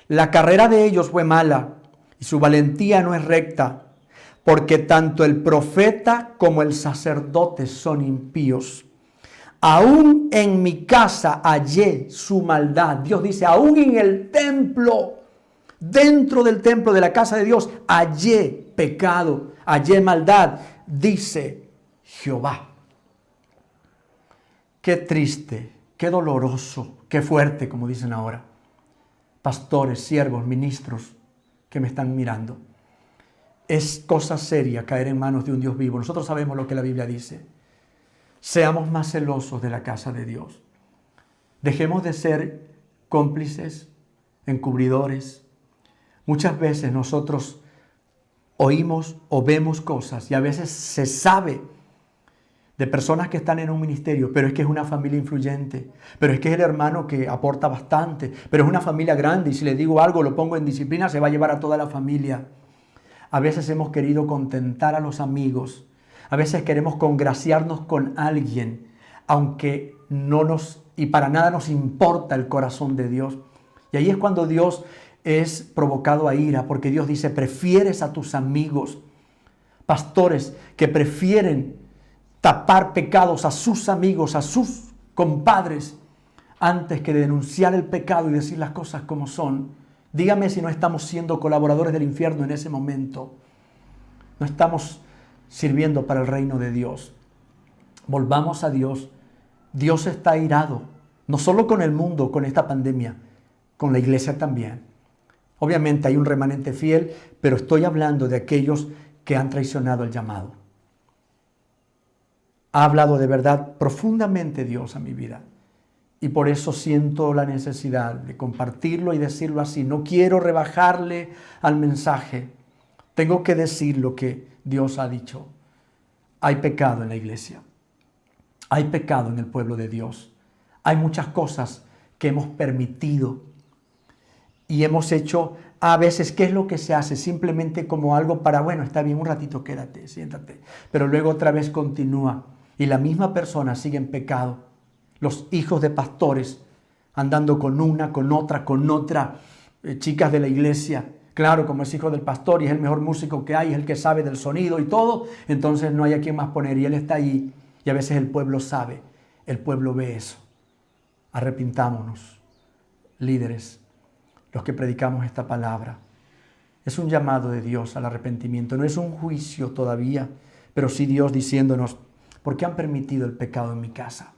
La carrera de ellos fue mala y su valentía no es recta. Porque tanto el profeta como el sacerdote son impíos. Aún en mi casa hallé su maldad. Dios dice, aún en el templo, dentro del templo de la casa de Dios, hallé pecado, hallé maldad, dice Jehová. Qué triste, qué doloroso, qué fuerte, como dicen ahora. Pastores, siervos, ministros que me están mirando. Es cosa seria caer en manos de un Dios vivo. Nosotros sabemos lo que la Biblia dice. Seamos más celosos de la casa de Dios. Dejemos de ser cómplices, encubridores. Muchas veces nosotros oímos o vemos cosas y a veces se sabe de personas que están en un ministerio, pero es que es una familia influyente, pero es que es el hermano que aporta bastante, pero es una familia grande y si le digo algo, lo pongo en disciplina, se va a llevar a toda la familia. A veces hemos querido contentar a los amigos. A veces queremos congraciarnos con alguien, aunque y para nada nos importa el corazón de Dios. Y ahí es cuando Dios es provocado a ira, porque Dios dice, prefieres a tus amigos, pastores que prefieren tapar pecados a sus amigos, a sus compadres, antes que denunciar el pecado y decir las cosas como son. Dígame si no estamos siendo colaboradores del infierno en ese momento. No estamos sirviendo para el reino de Dios. Volvamos a Dios. Dios está airado, no solo con el mundo, con esta pandemia, con la iglesia también. Obviamente hay un remanente fiel, pero estoy hablando de aquellos que han traicionado el llamado. Ha hablado de verdad profundamente Dios a mi vida. Y por eso siento la necesidad de compartirlo y decirlo así. No quiero rebajarle al mensaje. Tengo que decir lo que Dios ha dicho. Hay pecado en la iglesia. Hay pecado en el pueblo de Dios. Hay muchas cosas que hemos permitido y hemos hecho a veces. ¿Qué es lo que se hace? Simplemente como algo para, bueno, está bien, un ratito quédate, siéntate. Pero luego otra vez continúa y la misma persona sigue en pecado. Los hijos de pastores andando con una, con otra, chicas de la iglesia. Claro, como es hijo del pastor y es el mejor músico que hay, es el que sabe del sonido y todo, entonces no hay a quien más poner y él está ahí. Y a veces el pueblo sabe, el pueblo ve eso. Arrepintámonos, líderes, los que predicamos esta palabra. Es un llamado de Dios al arrepentimiento, no es un juicio todavía, pero sí Dios diciéndonos, ¿por qué han permitido el pecado en mi casa?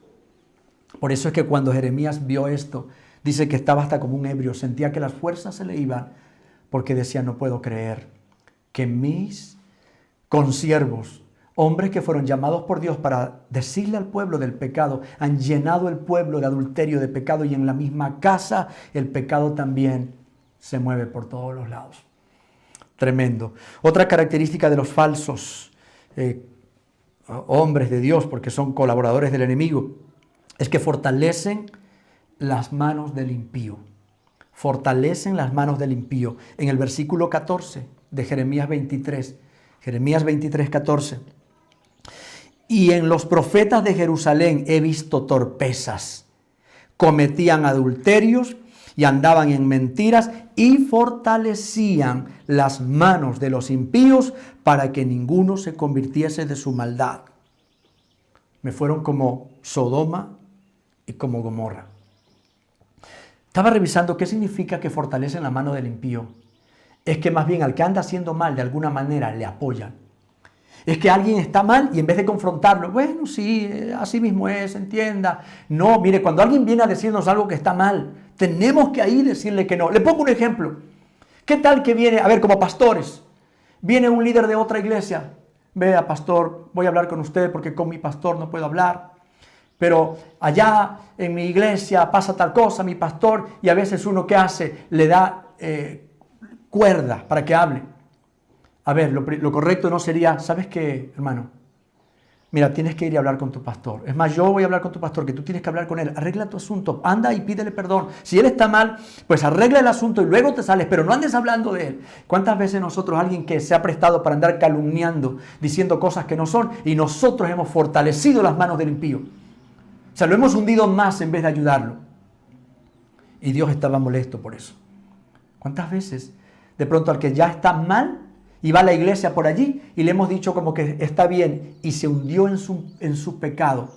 Por eso es que cuando Jeremías vio esto, dice que estaba hasta como un ebrio, sentía que las fuerzas se le iban, porque decía, no puedo creer que mis consiervos, hombres que fueron llamados por Dios para decirle al pueblo del pecado, han llenado el pueblo de adulterio, de pecado, y en la misma casa el pecado también se mueve por todos los lados. Tremendo. Otra característica de los falsos hombres de Dios, porque son colaboradores del enemigo, es que fortalecen las manos del impío. Fortalecen las manos del impío. En el versículo 14 de Jeremías 23, 14. Y en los profetas de Jerusalén he visto torpezas. Cometían adulterios y andaban en mentiras y fortalecían las manos de los impíos para que ninguno se convirtiese de su maldad. Me fueron como Sodoma y como Gomorra. Estaba revisando qué significa que fortalecen la mano del impío. Es que más bien al que anda haciendo mal de alguna manera le apoyan. Es que alguien está mal y en vez de confrontarlo, bueno, sí, así mismo es, entienda. No, mire, cuando alguien viene a decirnos algo que está mal, tenemos que ahí decirle que no. Le pongo un ejemplo. ¿Qué tal que viene, a ver, como pastores, viene un líder de otra iglesia? Vea, pastor, voy a hablar con usted porque con mi pastor no puedo hablar. Pero allá en mi iglesia pasa tal cosa, mi pastor, y a veces uno, ¿qué hace? Le da cuerda para que hable. A ver, lo correcto no sería, ¿sabes qué, hermano? Mira, tienes que ir y hablar con tu pastor. Es más, yo voy a hablar con tu pastor, que tú tienes que hablar con él. Arregla tu asunto, anda y pídele perdón. Si él está mal, pues arregla el asunto y luego te sales, pero no andes hablando de él. ¿Cuántas veces nosotros, alguien que se ha prestado para andar calumniando, diciendo cosas que no son, y nosotros hemos fortalecido las manos del impío? O sea, lo hemos hundido más en vez de ayudarlo. Y Dios estaba molesto por eso. ¿Cuántas veces de pronto al que ya está mal y va a la iglesia por allí y le hemos dicho como que está bien y se hundió en su pecado?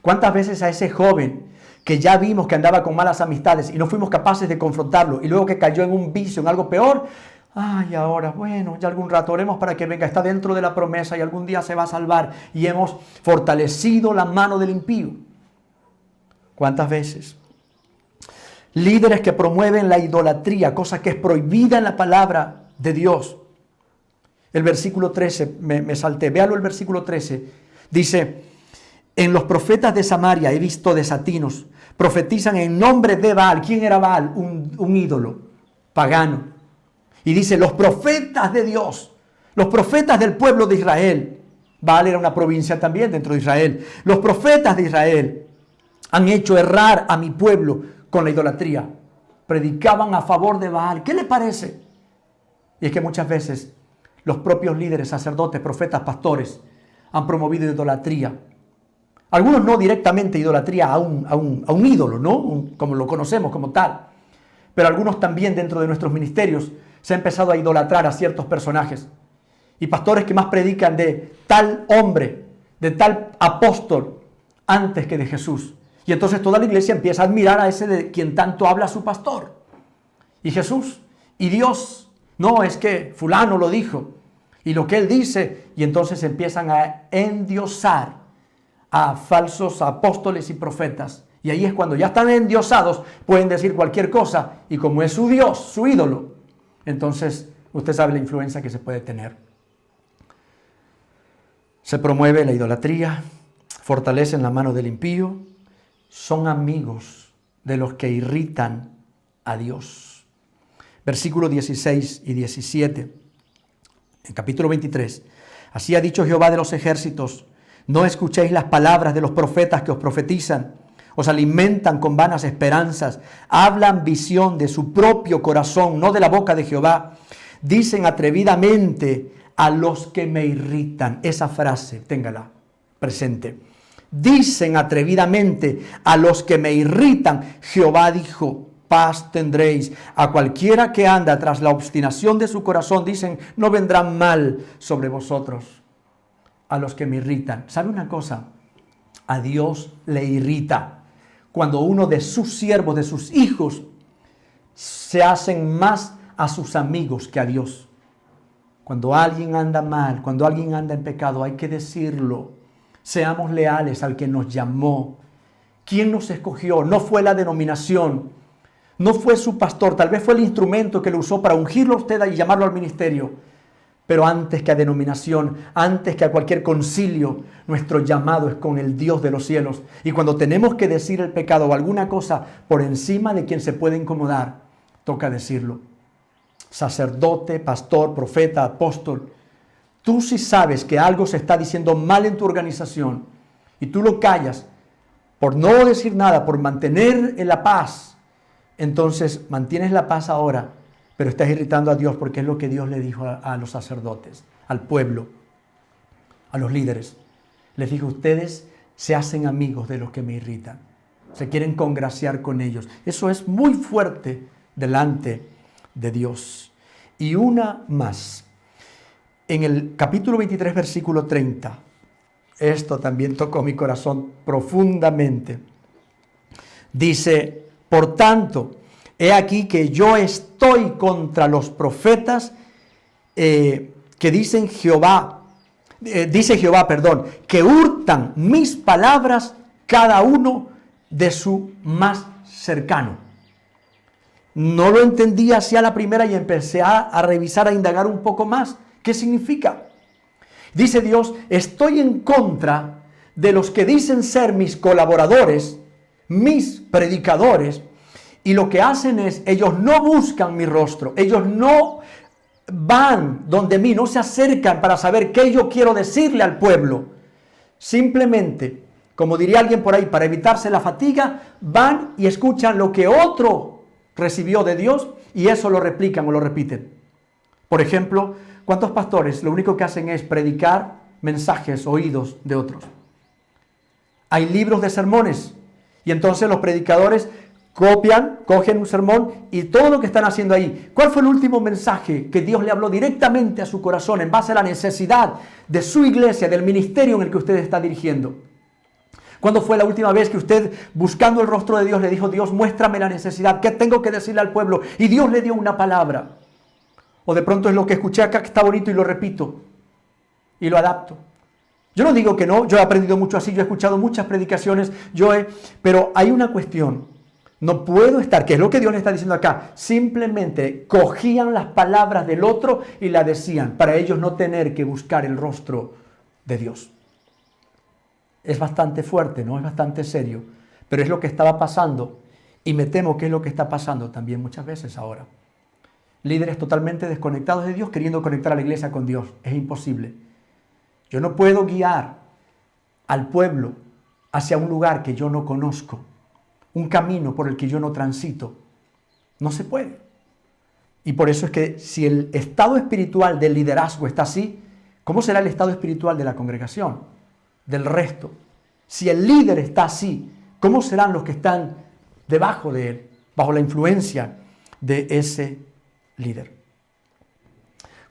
¿Cuántas veces a ese joven que ya vimos que andaba con malas amistades y no fuimos capaces de confrontarlo y luego que cayó en un vicio, en algo peor? Ay, ahora, bueno, ya algún rato oremos para que venga, está dentro de la promesa y algún día se va a salvar, y hemos fortalecido la mano del impío. ¿Cuántas veces? Líderes que promueven la idolatría, cosa que es prohibida en la palabra de Dios. El versículo 13, me salté, véalo el versículo 13, dice: en los profetas de Samaria he visto desatinos, profetizan en nombre de Baal. ¿Quién era Baal? Un ídolo pagano. Y dice, los profetas de Dios, los profetas del pueblo de Israel. Baal era una provincia también dentro de Israel. Los profetas de Israel han hecho errar a mi pueblo con la idolatría. Predicaban a favor de Baal. ¿Qué le parece? Y es que muchas veces los propios líderes, sacerdotes, profetas, pastores han promovido idolatría. Algunos no directamente idolatría a un ídolo, ¿no? Como lo conocemos como tal. Pero algunos también dentro de nuestros ministerios se ha empezado a idolatrar a ciertos personajes. Y pastores que más predican de tal hombre, de tal apóstol, antes que de Jesús. Y entonces toda la iglesia empieza a admirar a ese de quien tanto habla su pastor. Y Jesús, y Dios, no, es que fulano lo dijo. Y lo que él dice, y entonces empiezan a endiosar a falsos apóstoles y profetas. Y ahí es cuando ya están endiosados, pueden decir cualquier cosa. Y como es su Dios, su ídolo, entonces usted sabe la influencia que se puede tener. Se promueve la idolatría, fortalecen la mano del impío, son amigos de los que irritan a Dios. Versículos 16 y 17, en capítulo 23. Así ha dicho Jehová de los ejércitos: no escuchéis las palabras de los profetas que os profetizan, os alimentan con vanas esperanzas, hablan visión de su propio corazón, no de la boca de Jehová. Dicen atrevidamente a los que me irritan. Esa frase, téngala presente. Dicen atrevidamente a los que me irritan: Jehová dijo, paz tendréis. A cualquiera que anda tras la obstinación de su corazón, dicen, no vendrá mal sobre vosotros. A los que me irritan. ¿Sabe una cosa? A Dios le irrita cuando uno de sus siervos, de sus hijos, se hacen más a sus amigos que a Dios. Cuando alguien anda mal, cuando alguien anda en pecado, hay que decirlo. Seamos leales al que nos llamó. ¿Quién nos escogió? No fue la denominación, no fue su pastor, tal vez fue el instrumento que lo usó para ungirlo a usted y llamarlo al ministerio. Pero antes que a denominación, antes que a cualquier concilio, nuestro llamado es con el Dios de los cielos. Y cuando tenemos que decir el pecado o alguna cosa por encima de quien se puede incomodar, toca decirlo. Sacerdote, pastor, profeta, apóstol, tú sí sabes que algo se está diciendo mal en tu organización y tú lo callas por no decir nada, por mantener la paz. Entonces mantienes la paz ahora, pero estás irritando a Dios, porque es lo que Dios le dijo a los sacerdotes, al pueblo, a los líderes. Les dijo, ustedes se hacen amigos de los que me irritan, se quieren congraciar con ellos. Eso es muy fuerte delante de Dios. Y una más. En el capítulo 23, versículo 30, esto también tocó mi corazón profundamente. Dice, por tanto, he aquí que yo estoy contra los profetas que dice Jehová, que hurtan mis palabras cada uno de su más cercano. No lo entendí así a la primera y empecé a revisar, a indagar un poco más. ¿Qué significa? Dice Dios, estoy en contra de los que dicen ser mis colaboradores, mis predicadores, Y lo que hacen es, ellos no buscan mi rostro, ellos no van donde mí, no se acercan para saber qué yo quiero decirle al pueblo. Simplemente, como diría alguien por ahí, para evitarse la fatiga, van y escuchan lo que otro recibió de Dios y eso lo replican o lo repiten. Por ejemplo, ¿cuántos pastores lo único que hacen es predicar mensajes oídos de otros? Hay libros de sermones y entonces los predicadores cogen un sermón y todo lo que están haciendo ahí. ¿Cuál fue el último mensaje que Dios le habló directamente a su corazón en base a la necesidad de su iglesia, del ministerio en el que usted está dirigiendo? ¿Cuándo fue la última vez que usted, buscando el rostro de Dios, le dijo: Dios, muéstrame la necesidad, ¿qué tengo que decirle al pueblo? Y Dios le dio una palabra. O de pronto es lo que escuché acá que está bonito y lo repito y lo adapto. Yo no digo que no, yo he aprendido mucho así, yo he escuchado muchas predicaciones, pero hay una cuestión. No puedo estar, que es lo que Dios le está diciendo acá, simplemente cogían las palabras del otro y las decían, para ellos no tener que buscar el rostro de Dios. Es bastante fuerte, ¿no? Es bastante serio, pero es lo que estaba pasando y me temo que es lo que está pasando también muchas veces ahora. Líderes totalmente desconectados de Dios queriendo conectar a la iglesia con Dios. Es imposible. Yo no puedo guiar al pueblo hacia un lugar que yo no conozco, un camino por el que yo no transito. No se puede. Y por eso es que si el estado espiritual del liderazgo está así, ¿cómo será el estado espiritual de la congregación, del resto? Si el líder está así, ¿cómo serán los que están debajo de él, bajo la influencia de ese líder?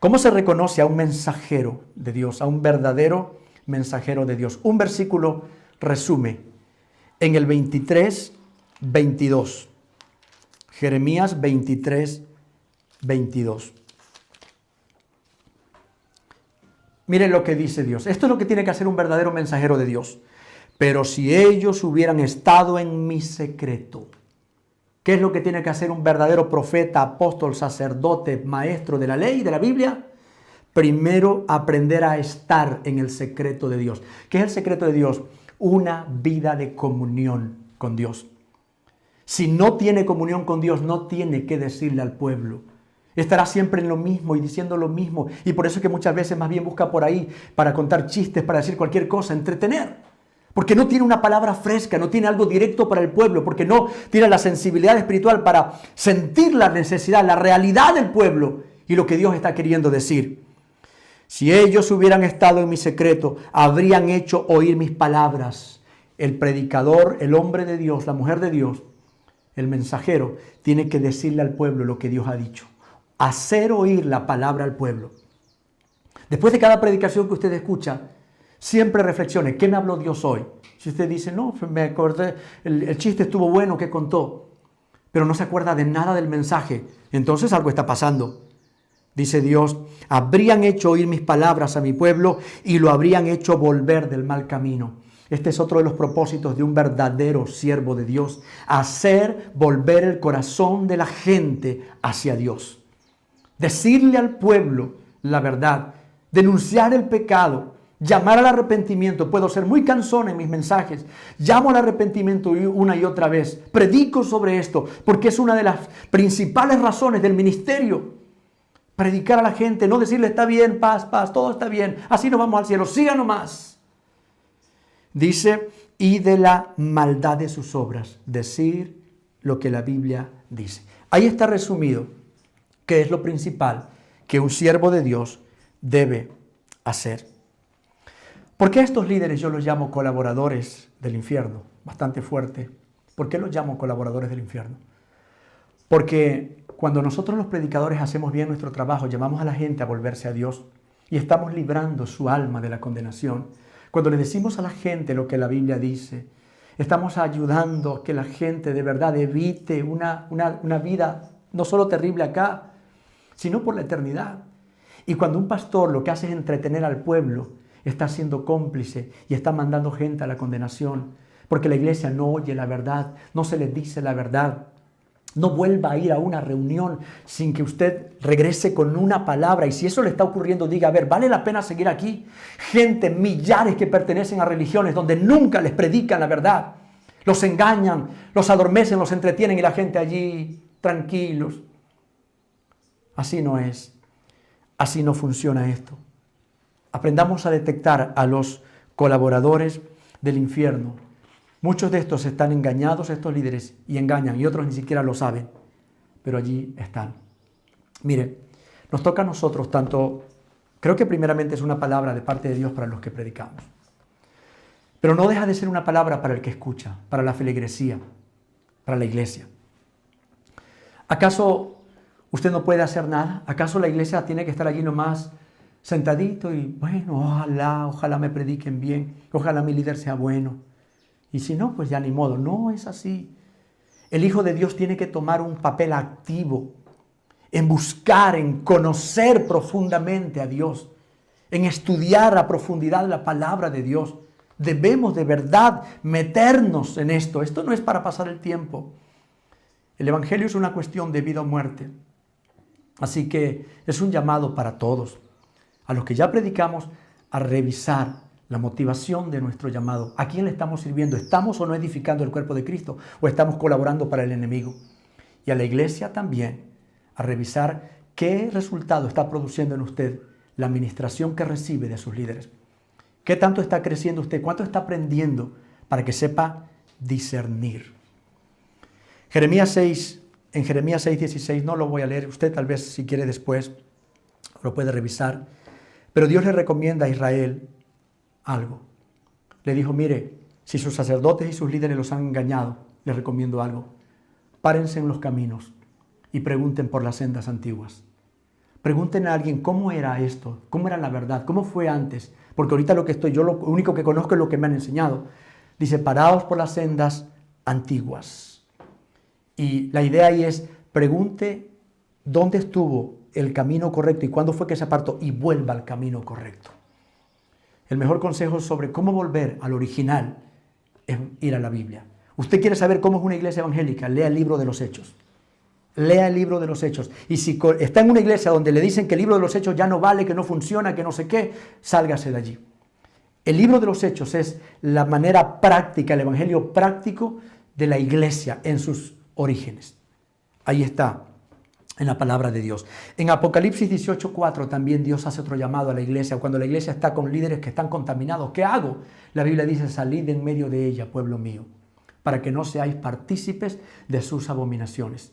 ¿Cómo se reconoce a un mensajero de Dios, a un verdadero mensajero de Dios? Un versículo resume en el 23-22. Jeremías 23-22. Miren lo que dice Dios. Esto es lo que tiene que hacer un verdadero mensajero de Dios. Pero si ellos hubieran estado en mi secreto. ¿Qué es lo que tiene que hacer un verdadero profeta, apóstol, sacerdote, maestro de la ley y de la Biblia? Primero, aprender a estar en el secreto de Dios. ¿Qué es el secreto de Dios? Una vida de comunión con Dios. Si no tiene comunión con Dios, no tiene que decirle al pueblo. Estará siempre en lo mismo y diciendo lo mismo. Y por eso es que muchas veces más bien busca por ahí para contar chistes, para decir cualquier cosa, entretener. Porque no tiene una palabra fresca, no tiene algo directo para el pueblo, porque no tiene la sensibilidad espiritual para sentir la necesidad, la realidad del pueblo y lo que Dios está queriendo decir. Si ellos hubieran estado en mi secreto, habrían hecho oír mis palabras. El predicador, el hombre de Dios, la mujer de Dios, el mensajero, tiene que decirle al pueblo lo que Dios ha dicho. Hacer oír la palabra al pueblo. Después de cada predicación que usted escucha, siempre reflexione, ¿qué me habló Dios hoy? Si usted dice, no, me acordé, el chiste estuvo bueno que contó, pero no se acuerda de nada del mensaje, entonces algo está pasando. Dice Dios, habrían hecho oír mis palabras a mi pueblo y lo habrían hecho volver del mal camino. Este es otro de los propósitos de un verdadero siervo de Dios, hacer volver el corazón de la gente hacia Dios. Decirle al pueblo la verdad, denunciar el pecado, llamar al arrepentimiento. Puedo ser muy cansón en mis mensajes. Llamo al arrepentimiento una y otra vez. Predico sobre esto porque es una de las principales razones del ministerio. Predicar a la gente, no decirle está bien, paz, todo está bien. Así nos vamos al cielo, siga nomás. Dice, y de la maldad de sus obras. Decir lo que la Biblia dice. Ahí está resumido qué es lo principal que un siervo de Dios debe hacer. ¿Por qué a estos líderes yo los llamo colaboradores del infierno? Bastante fuerte. ¿Por qué los llamo colaboradores del infierno? Porque cuando nosotros los predicadores hacemos bien nuestro trabajo, llamamos a la gente a volverse a Dios y estamos librando su alma de la condenación. Cuando le decimos a la gente lo que la Biblia dice, estamos ayudando a que la gente de verdad evite una vida no solo terrible acá, sino por la eternidad. Y cuando un pastor lo que hace es entretener al pueblo, está siendo cómplice y está mandando gente a la condenación, porque la iglesia no oye la verdad, no se les dice la verdad. No vuelva a ir a una reunión sin que usted regrese con una palabra. Y si eso le está ocurriendo, diga, a ver, ¿vale la pena seguir aquí? Gente, millares que pertenecen a religiones donde nunca les predican la verdad. los engañan, los adormecen, los entretienen y la gente allí tranquilos. Así no es. Así no funciona esto. Aprendamos a detectar a los colaboradores del infierno. Muchos de estos están engañados, estos líderes, y engañan, y otros ni siquiera lo saben, pero allí están. Mire, nos toca a nosotros tanto, creo que primeramente es una palabra de parte de Dios para los que predicamos, pero no deja de ser una palabra para el que escucha, para la feligresía, para la iglesia. ¿Acaso usted no puede hacer nada? ¿Acaso la iglesia tiene que estar allí nomás sentadito y, bueno, ojalá me prediquen bien, ojalá mi líder sea bueno? Y si no, pues ya ni modo. No es así. El Hijo de Dios tiene que tomar un papel activo en buscar, en conocer profundamente a Dios, en estudiar a profundidad la palabra de Dios. Debemos de verdad meternos en esto. Esto no es para pasar el tiempo. El Evangelio es una cuestión de vida o muerte. Así que es un llamado para todos, a los que ya predicamos, a revisar la motivación de nuestro llamado. ¿A quién le estamos sirviendo? ¿Estamos o no edificando el cuerpo de Cristo? ¿O estamos colaborando para el enemigo? Y a la iglesia también, a revisar qué resultado está produciendo en usted la administración que recibe de sus líderes. ¿Qué tanto está creciendo usted? ¿Cuánto está aprendiendo para que sepa discernir? En Jeremías 6:16, no lo voy a leer, usted tal vez si quiere después lo puede revisar, pero Dios le recomienda a Israel algo. Le dijo, mire, si sus sacerdotes y sus líderes los han engañado, les recomiendo algo. Párense en los caminos y pregunten por las sendas antiguas. Pregunten a alguien cómo era esto, cómo era la verdad, cómo fue antes, porque ahorita yo lo único que conozco es lo que me han enseñado. Dice, paraos por las sendas antiguas. Y la idea ahí es, pregunte dónde estuvo el camino correcto y cuándo fue que se apartó y vuelva al camino correcto. El mejor consejo sobre cómo volver al original es ir a la Biblia. Usted quiere saber cómo es una iglesia evangélica, lea el libro de los Hechos. Lea el libro de los Hechos. Y si está en una iglesia donde le dicen que el libro de los Hechos ya no vale, que no funciona, que no sé qué, sálgase de allí. El libro de los Hechos es la manera práctica, el evangelio práctico de la iglesia en sus orígenes. Ahí está, en la palabra de Dios. En Apocalipsis 18:4 también Dios hace otro llamado a la iglesia. Cuando la iglesia está con líderes que están contaminados, ¿qué hago? La Biblia dice, salid en medio de ella, pueblo mío, para que no seáis partícipes de sus abominaciones.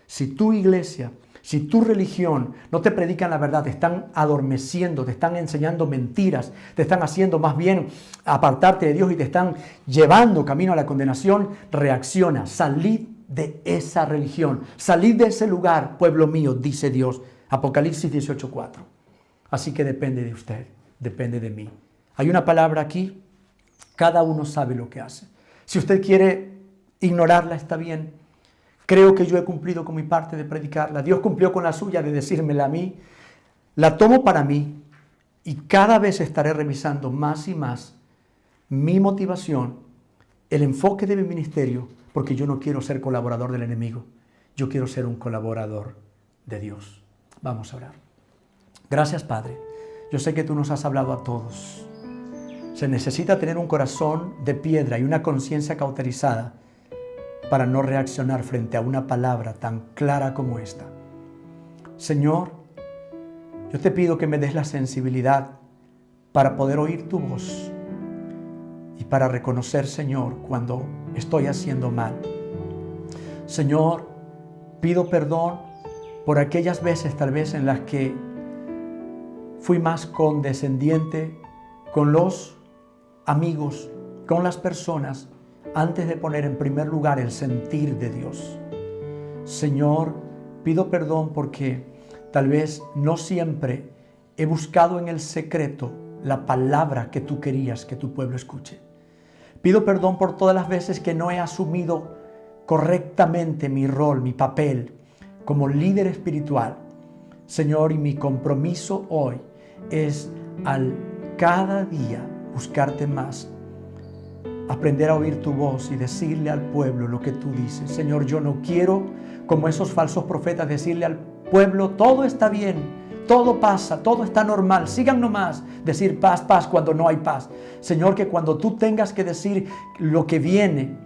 Si tu iglesia, si tu religión no te predican la verdad, te están adormeciendo, te están enseñando mentiras, te están haciendo más bien apartarte de Dios y te están llevando camino a la condenación, reacciona, salid de esa religión, salid de ese lugar, pueblo mío, dice Dios. Apocalipsis 18:4. Así que depende de usted, depende de mí. Hay una palabra aquí, cada uno sabe lo que hace. Si usted quiere ignorarla, está bien. Creo que yo he cumplido con mi parte de predicarla. Dios cumplió con la suya de decírmela a mí. La tomo para mí y cada vez estaré revisando más y más mi motivación, el enfoque de mi ministerio, porque yo no quiero ser colaborador del enemigo. Yo quiero ser un colaborador de Dios. Vamos a orar. Gracias, Padre. Yo sé que tú nos has hablado a todos. Se necesita tener un corazón de piedra y una conciencia cauterizada para no reaccionar frente a una palabra tan clara como esta. Señor, yo te pido que me des la sensibilidad para poder oír tu voz y para reconocer, Señor, cuando estoy haciendo mal. Señor, pido perdón por aquellas veces tal vez en las que fui más condescendiente con los amigos, con las personas, antes de poner en primer lugar el sentir de Dios. Señor, pido perdón porque tal vez no siempre he buscado en el secreto la palabra que tú querías que tu pueblo escuche. Pido perdón por todas las veces que no he asumido correctamente mi rol, mi papel como líder espiritual. Señor, y mi compromiso hoy es al cada día buscarte más, aprender a oír tu voz y decirle al pueblo lo que tú dices. Señor, yo no quiero, como esos falsos profetas, decirle al pueblo, todo está bien, todo pasa, todo está normal, sigan nomás, decir paz, paz, cuando no hay paz. Señor, que cuando tú tengas que decir lo que viene,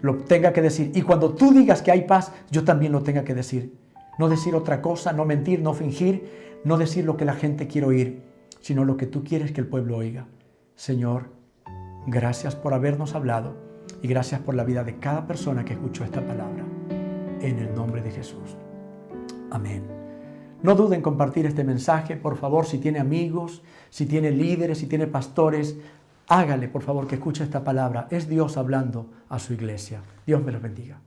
lo tenga que decir. Y cuando tú digas que hay paz, yo también lo tenga que decir. No decir otra cosa, no mentir, no fingir, no decir lo que la gente quiere oír, sino lo que tú quieres que el pueblo oiga. Señor, gracias por habernos hablado y gracias por la vida de cada persona que escuchó esta palabra. En el nombre de Jesús. Amén. No duden en compartir este mensaje, por favor, si tiene amigos, si tiene líderes, si tiene pastores, hágale, por favor, que escuche esta palabra. Es Dios hablando a su iglesia. Dios me los bendiga.